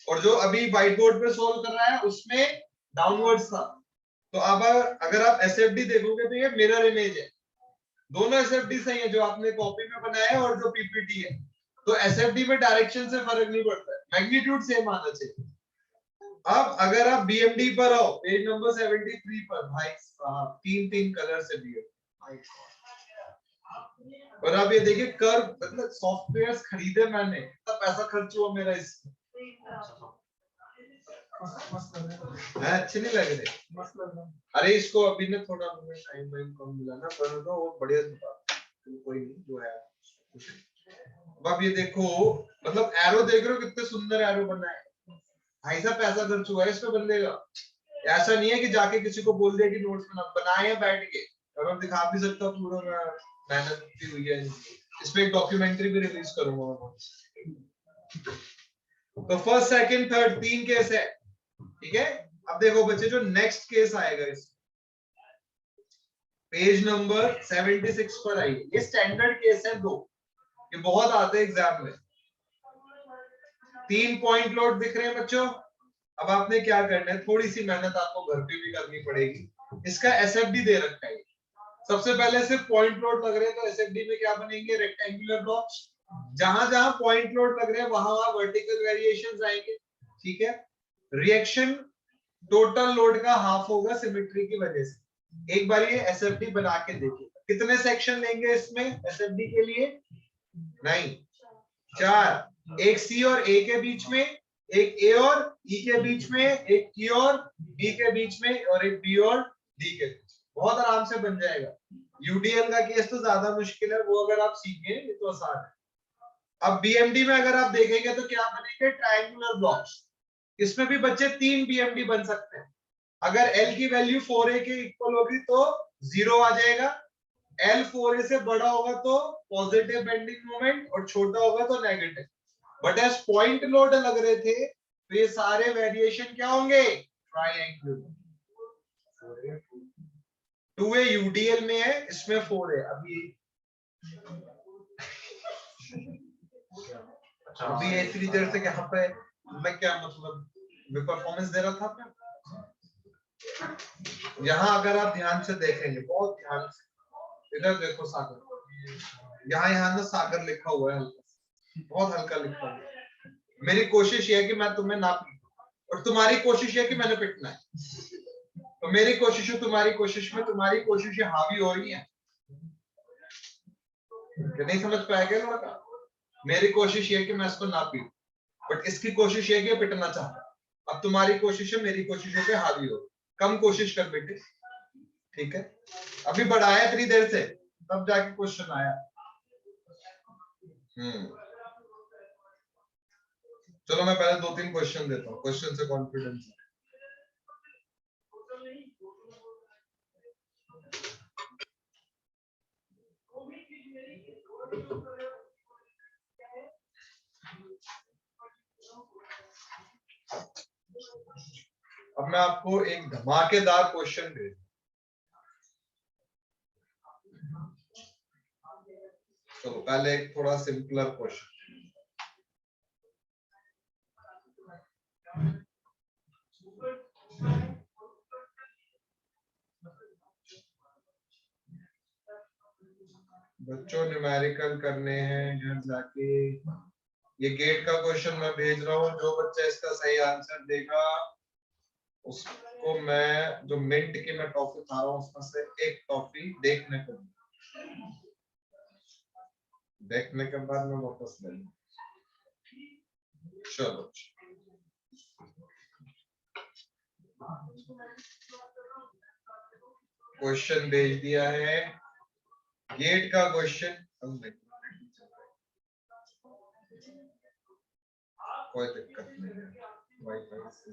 और जो अभी व्हाइट बोर्ड पे सोल्व कर रहा है उसमें डाउनवर्ड्स था। तो अब अगर आप एसएफडी देखोगे तो ये मिरर इमेज है, दोनों एसएफडी सही है, जो आपने कॉपी में बनाया है और जो पीपीटी है। तो एसएफडी में डायरेक्शन से फर्क नहीं पड़ता है, मैग्नीट्यूड सेम आना चाहिए। अब अगर आप बीएमडी पर आओ पेज नंबर 73 पर, भाई साहब तीन कलर से बीएमडी। और आप ये देखिए कर्व, मतलब सॉफ्टवेयर्स खरीदे मैंने, इतना पैसा खर्च हुआ मेरा इसमें, अच्छे नहीं लग रहे। अरे इसको अभी ना थोड़ा टाइम कम मिला ना, पर तो वो बढ़िया था। कोई नहीं जो है। अब आप ये देखो, मतलब एरो देख रहे हो कितने सुंदर एरो बना है, भाई साहब पैसा खर्च हुआ है इस पे बंदे का। ऐसा नहीं है कि जाके किसी को बोल दिया कि नोट्स बनाए हैं बैठ के, और मैं दिखा भी सकता हूँ पूरा मेहनत की हुई है। इस पे एक डॉक्यूमेंट्री भी रिलीज करूंगा। तो फर्स्ट सेकंड थर्ड 3 केस है, ठीक है। अब देखो बच्चे जो नेक्स्ट केस आएगा इस पेज नंबर 76 पर आइए, ये स्टैंडर्ड केस है 2, ये बहुत आते हैं एग्जाम में। 3 पॉइंट लोड दिख रहे हैं बच्चों। अब आपने क्या करना है, थोड़ी सी मेहनत आपको घर पे भी करनी पड़ेगी। इसका एसएफडी दे रखा है, सबसे पहले सिर्फ पॉइंट लोड लग रहे हैं तो एसएफडी में क्या बनेंगे, रेक्टेंगुलर ब्लॉक्स। जहां जहां पॉइंट लोड लग रहे हैं वहां वहां वर्टिकल वेरिएशंस आएंगे, ठीक है। रिएक्शन टोटल लोड का हाफ होगा सिमेट्री की वजह से। एक बार ये एसएफडी बना के देखिए, कितने सेक्शन लेंगे इसमें एसएफडी के लिए? नहीं, 4, एक सी और ए के बीच में, एक ए और ई के बीच में, एक ई और बी के बीच में, और एक बी और डी के बीच। बहुत आराम से बन जाएगा। यूडीएल का केस तो ज्यादा मुश्किल है, वो अगर आप सीख गए ये तो आसान है। अब बीएमडी में अगर आप देखेंगे तो क्या बनेंगे, ट्रायंगुलर ब्लॉक्स। इसमें भी बच्चे 3 बीएमडी बन सकते हैं। अगर एल की वैल्यू 4a के इक्वल होगी तो 0 आ जाएगा, एल 4a से बड़ा होगा तो पॉजिटिव बेंडिंग मोमेंट और छोटा होगा तो negative. But as point load लग रहे थे तो ये सारे वेरिएशन क्या होंगे, ट्रायंगुलर। 2a यूडीएल में है, इसमें 4 है। अभी इतनी देर से यहाँ पे मैं क्या मतलब परफॉर्मेंस दे रहा था। यहाँ अगर आप ध्यान से देखेंगे, बहुत ध्यान से, इधर देखो सागर, यहाँ ना सागर लिखा हुआ है, बहुत हल्का लिखा हुआ है। मेरी कोशिश ये है कि मैं तुम्हें ना पीटूं और तुम्हारी कोशिश है कि मैंने पिटना है। तो मेरी कोशिश है तुम्हारी कोशिश में, तुम्हारी कोशिशें हावी हो रही है। नहीं समझ पाएगा लड़का? मेरी कोशिश ये है कि मैं इसको ना पीटूं, बट इसकी कोशिश ये है कि पिटना चाहता है। अब तुम्हारी कोशिश है मेरी कोशिशों पे हावी हो। कम कोशिश कर बेटे, ठीक है, अभी बढ़ाया इतनी देर से, तब जाके क्वेश्चन आया। चलो मैं पहले 2-3 क्वेश्चन देता हूँ, क्वेश्चन से कॉन्फिडेंस। अब मैं आपको एक धमाकेदार क्वेश्चन भेज, चलो पहले एक थोड़ा सिंपलर क्वेश्चन। बच्चों न्यूमेरिकल करने हैं घर जाके। ये गेट का क्वेश्चन मैं भेज रहा हूँ, जो बच्चा इसका सही आंसर देगा उसको मैं जो मिंट की मैं टॉफी खा रहा हूँ उसमें से एक टॉफी देखने के बाद मैं वापस ले लूँ। चलो क्वेश्चन भेज दिया है, गेट का क्वेश्चन। कोई दिक्कत नहीं है, वाईफाई से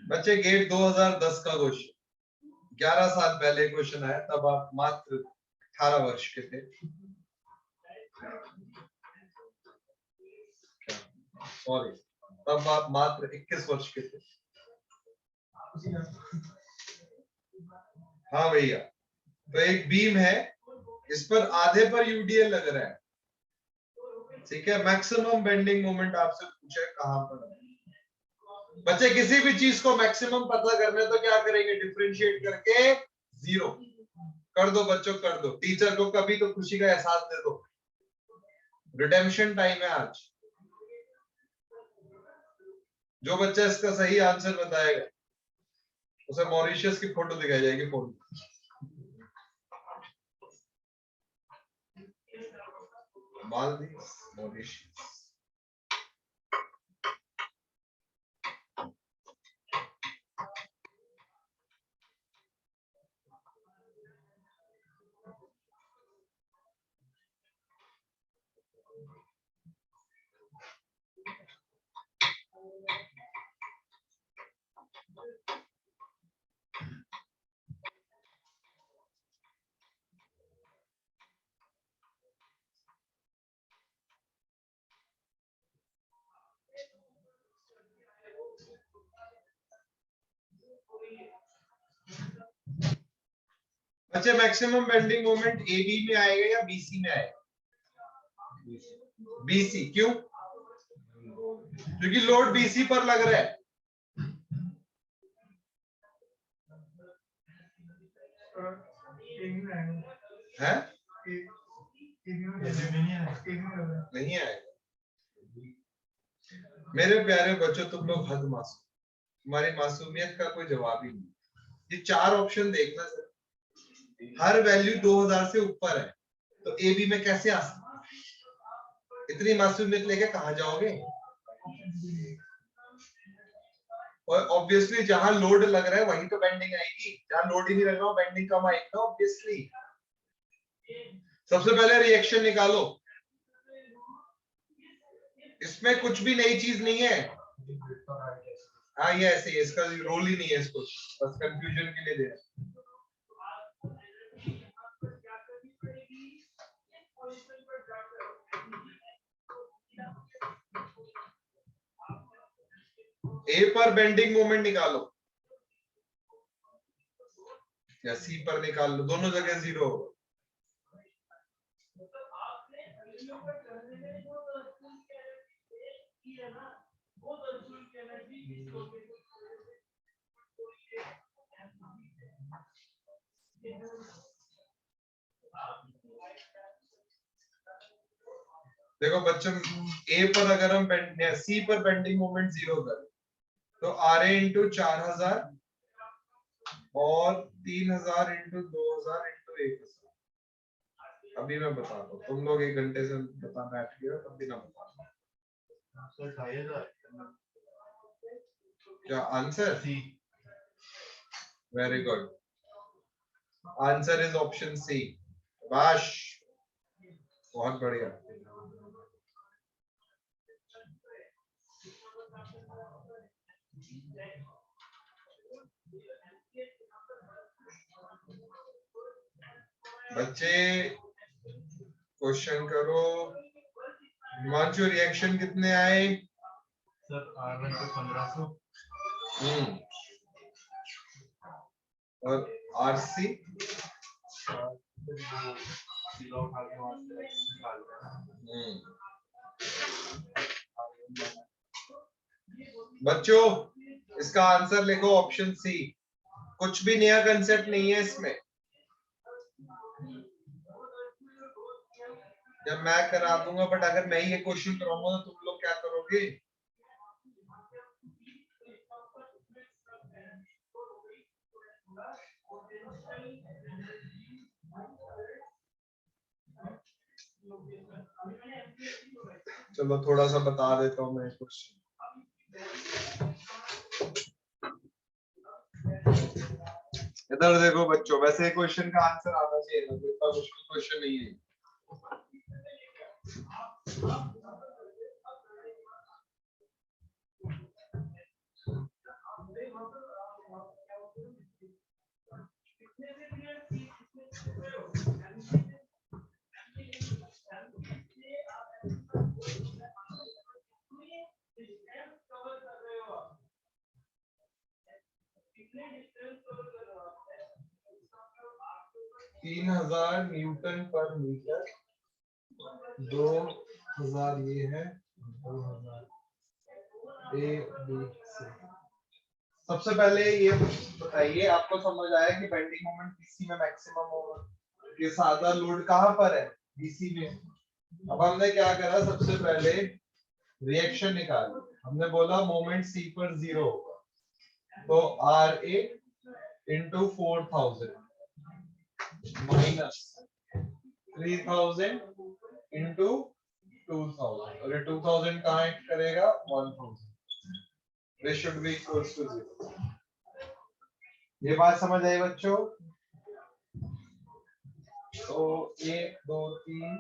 बच्चे गेट 2010 का क्वेश्चन, 11 साल पहले क्वेश्चन आया, तब आप मात्र 18 वर्ष के थे। सॉरी, तब आप मात्र 21 वर्ष के थे। हाँ भैया, तो एक बीम है, इस पर आधे पर यूडीएल लग रहा है, ठीक है। मैक्सिमम बेंडिंग मोमेंट आपसे पूछे कहां पर है। बच्चे किसी भी चीज को मैक्सिमम पता करने तो क्या करेंगे, डिफरेंशिएट करके 0 कर दो बच्चों, कर दो। टीचर को कभी तो खुशी का एहसास दे दो, रिडेम्पशन टाइम है आज। जो बच्चा इसका सही आंसर बताएगा उसे मॉरिशियस की फोटो दिखाई जाएगी फोन। मालदीव, मॉरिशियस। बच्चे मैक्सिमम बेंडिंग मोमेंट AB में आएगा या BC में आएगा? BC। क्यों? क्योंकि लोड BC पर लग रहा है। हैं? नहीं आएगा। मेरे प्यारे बच्चों, तुम लोग हद मासूम, तुम्हारी मासूमियत का कोई जवाब ही नहीं। ये 4 ऑप्शन देखना सर, हर वैल्यू 2000 से ऊपर है, तो AB में कैसे आ सकता? इतनी मासूमियत लेके कहां जाओगे? और ऑब्वियसली जहां लोड लग रहा है वहीं तो बेंडिंग आएगी, जहां लोड ही नहीं लग रहा बेंडिंग कम आएगी ना ऑब्वियसली। सबसे पहले रिएक्शन निकालो, इसमें कुछ भी नई चीज नहीं है। हाँ ये ऐसे ही, इसका रोल ही नहीं है, इसको बस कंफ्यूजन के लिए दे रहा है। A पर बेंडिंग मोमेंट निकालो या C पर निकाल लो, दोनों जगह 0 होगा। देखो बच्चों, A पर अगर हम C पर बेंडिंग मोमेंट 0 करें तो RA इंटू 4000 और 3000 इंटू 2000 इंटू 1000, अभी मैं बताता हूँ, तुम लोग 1 घंटे से बता बैठ गए हो, तब भी ना बता। सर 2500 क्या answer? C. Very good, answer is option C. बाश, बहुत बढ़िया। बच्चे क्वेश्चन करो। हिमांशु रिएक्शन कितने आए? सर R1 पे 1500 और आरसी बच्चों इसका आंसर लिखो ऑप्शन सी। कुछ भी नया कंसेप्ट नहीं है इसमें। जब मैं करा दूंगा, बट अगर मैं ये क्वेश्चन कराऊंगा तो तुम लोग क्या करोगे? चलो थोड़ा सा बता देता हूँ मैं क्वेश्चन। इधर देखो बच्चों, वैसे क्वेश्चन का आंसर आना चाहिए ना, इतना मुश्किल क्वेश्चन नहीं है। तीन 3000 न्यूटन पर मीटर, 2000 ये है, 2000 ए बी सी। सबसे पहले ये बताइए, आपको समझ आया कि बेंडिंग मोमेंट बीसी में मैक्सिमम होगा। ये सादा लोड कहां पर है? बीसी में। अब हमने क्या करा, सबसे पहले रिएक्शन निकाली। हमने बोला मोमेंट सी पर 0 होगा, तो R A into 4000 minus 3000 into 2000, और ये 2000 कहाँ ऐड करेगा? 1000। This should be equals to 0। ये बात समझ आई बच्चों? तो 1 2 3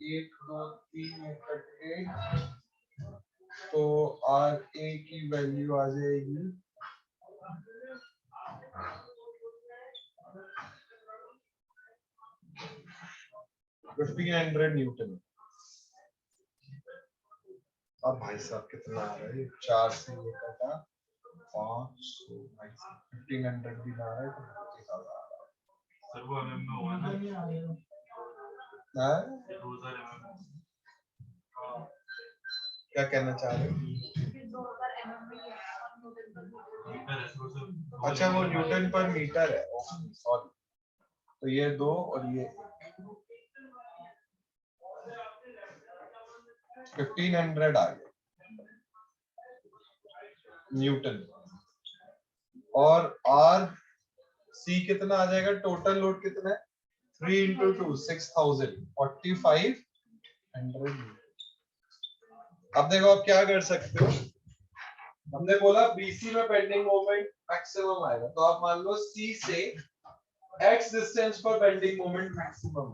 1 2 3 कट गए, तो आर ए की वैल्यू आ जाएगी 1500 न्यूटन। अब भाई साहब कितना आ रहा है? 4 से ये कटा 500, 1500 भी ना आ रहा है, तो ज्यादा आ रहा है। सर वो एमएम में हुआ ना, हाँ? 2000 एमएम। क्या कहना चाह रहे हो? अच्छा वो न्यूटन पर मीटर है, सॉरी। तो ये 2 और ये 1500 आ गया न्यूटन। और आर सी कितना आ जाएगा? टोटल लोड कितना है? 3 इंटू 2 6000, 4500। अब देखो आप क्या कर सकते हो। हमने बोला बीसी में बेंडिंग मोमेंट मैक्सिमम आएगा, तो आप मान लो सी से एक्स डिस्टेंस पर बेंडिंग मोमेंट मैक्सिमम।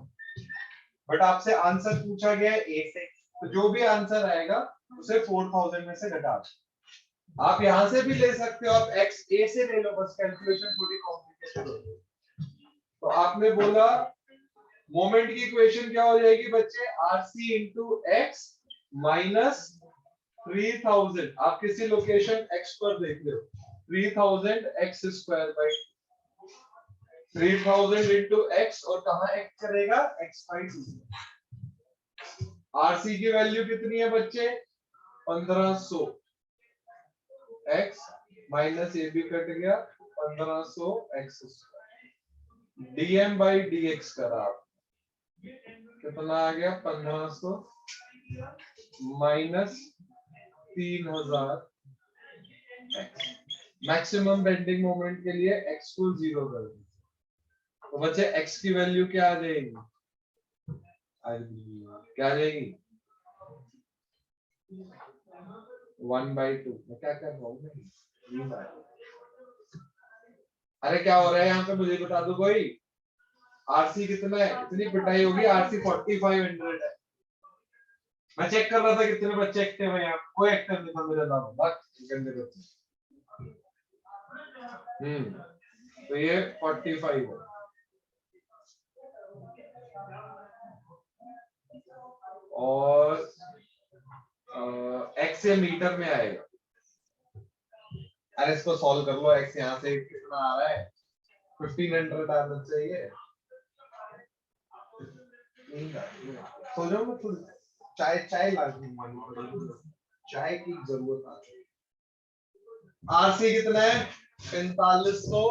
बट आपसे आंसर पूछा गया है ए से, तो जो भी आंसर आएगा उसे 4000 में से घटा दो। आप यहां से भी ले सकते हो, आप एक्स ए से ले लो, बस कैलकुलेशन थोड़ी कॉम्प्लिकेटेड हो गई। तो आपने बोला मोमेंट की इक्वेशन क्या हो जाएगी बच्चे? RC into X minus 3000। आप किसी लोकेशन एक्स पर देख लो, 3000 x square by 3000 into x, और कहां एक्स करेगा? X by 2। आरसी की वैल्यू कितनी है बच्चे? 1500। एक्स माइनस ये भी कट गया, 1500 X square. DM by DX करा आप, कितना आ गया? 1500 minus 3000 X. Maximum bending moment के लिए एक्स को 0 कर दो, तो बच्चे एक्स की वैल्यू क्या आ जाएगी? क्या आ जाएगी 1/2। मैं क्या कर रहा हूँ? अरे क्या हो रहा है यहाँ पे मुझे बता दो कोई। आरसी कितना है, कितनी पिटाई होगी? आरसी 4500 है। मैं चेक कर रहा था कितने बच्चे एक्टिव हैं यहाँ। कोई एक्टिव नहीं था मेरे नाम बस गंदे बच्चे। तो ये 45 है और एक्स ये मीटर में आएगा। अरे इसको सॉल्व कर लो। एक्स यहाँ से कितना आ रहा है 1500 आना चाहिए। सो जाओ मैं थोड़ी चाय चाय चाय की जरूरत आ रही है। आरसी कितना है 4500।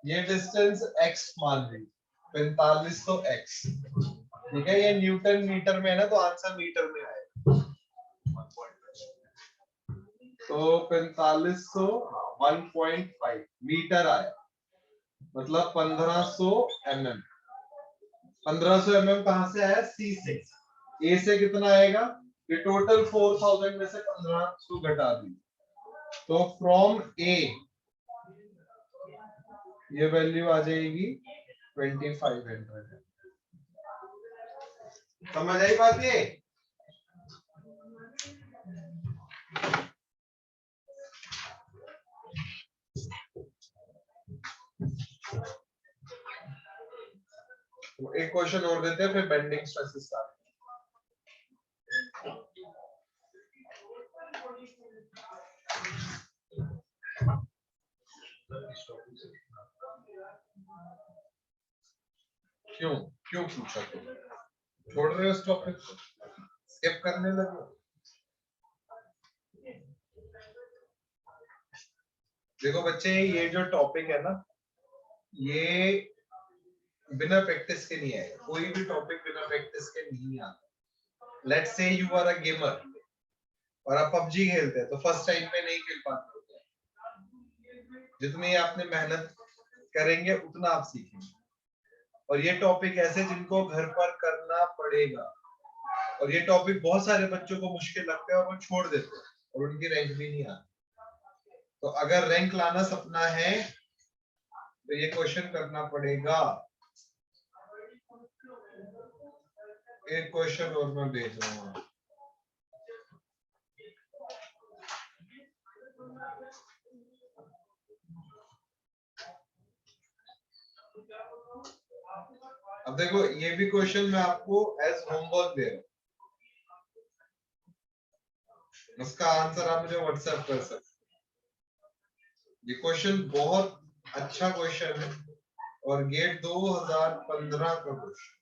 ये डिस्टेंस x मान ली 4500 x। ठीक है ये न्यूटन मीटर में है ना, तो आंसर मीटर में आएगा। तो 4500 1.5 मीटर आया, मतलब 1500 mm। 1500 mm कहां से आया? सी से। ए से कितना आएगा? ये टोटल 4000 में से 1500 घटा दी, तो फ्रॉम ए ये वैल्यू आ जाएगी 2500। समझ आई बात ये? तो एक क्वेश्चन और देते हैं, फिर बेंडिंग स्ट्रेसेस स्टार्ट। क्यों क्यों पूछा तुम? छोड़ रहे हो इस टॉपिक को, स्किप करने लगे? देखो बच्चे, ये जो टॉपिक है ना, ये बिना प्रैक्टिस के नहीं आएगा। कोई भी टॉपिक बिना प्रैक्टिस के नहीं आता। Let's say you are a gamer और आप पबजी खेलते हैं, तो फर्स्ट टाइम पे नहीं खेल पाते होते। जितनी आपने मेहनत करेंगे उतना आप सीखेंगे। और ये टॉपिक ऐसे जिनको घर पर करना पड़ेगा, और ये टॉपिक बहुत सारे बच्चों को मुश्किल लगता है और वो छोड़ देते हैं और उनकी रैंक भी नहीं आती। तो अगर रैंक लाना सपना है तो ये क्वेश्चन करना पड़ेगा। एक क्वेश्चन और मैं भेज रहा हूँ। अब देखो, ये भी क्वेश्चन मैं आपको एज होमवर्क दे रहा हूँ। उसका आंसर आप मुझे व्हाट्सएप कर सकते। ये क्वेश्चन बहुत अच्छा क्वेश्चन है और गेट 2015 का क्वेश्चन।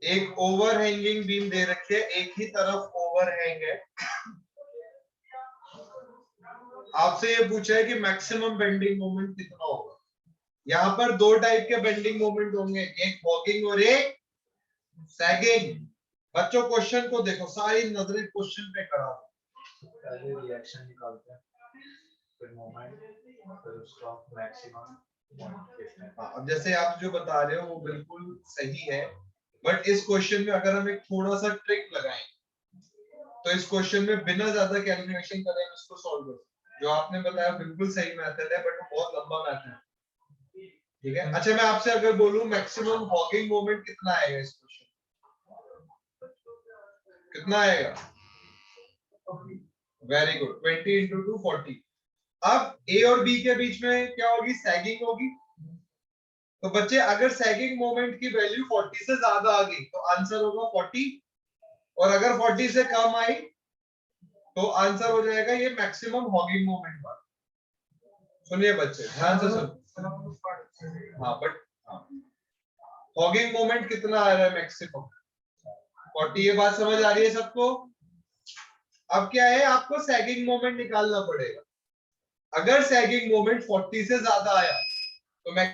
एक ओवरहैंगिंग बीम दे रखी है, एक ही तरफ ओवरहैंग है। आपसे ये पूछा है कि मैक्सिमम बेंडिंग मोमेंट कितना होगा। यहाँ पर दो टाइप के बेंडिंग मोमेंट होंगे, एक वॉकिंग और एक सैगिंग। बच्चों क्वेश्चन को देखो, सारी नजरें क्वेश्चन पे करा दो। पहले रिएक्शन निकालते हैं, फिर मोमेंट, फिर उसका मैक्सिमम। अब जैसे आप जो बता रहे हो वो बिल्कुल सही है, बट इस क्वेश्चन में अगर हम एक थोड़ा सा ट्रिक लगाएं तो इस क्वेश्चन में बिना ज्यादा कैलकुलेशन करे हम इसको सॉल्व कर सकते। जो आपने बताया बिल्कुल सही मेथड है, बट वो बहुत लंबा मेथड है। ठीक है, अच्छा मैं आपसे अगर बोलूं मैक्सिमम हॉकिंग मोमेंट कितना आएगा इस क्वेश्चन, कितना आएगा? Very good, 20 into 2 40। अब ए और बी के बीच में क्या होगी? सैगिंग होगी। तो बच्चे अगर सैगिंग मोमेंट की वैल्यू 40 से ज्यादा आ गई तो आंसर होगा 40, और अगर 40 से कम आई तो आंसर हो जाएगा ये मैक्सिमम हॉगिंग मोमेंट वाला। सुनिए बच्चे, ध्यान से सुनिए। हाँ बट हॉगिंग मोमेंट कितना आ रहा है? मैक्सिमम 40। ये बात समझ आ रही है सबको? अब क्या है, आपको सैगिंग मोमेंट निकालना पड़ेगा। अगर सैगिंग मोमेंट 40 से ज्यादा आया तो मैं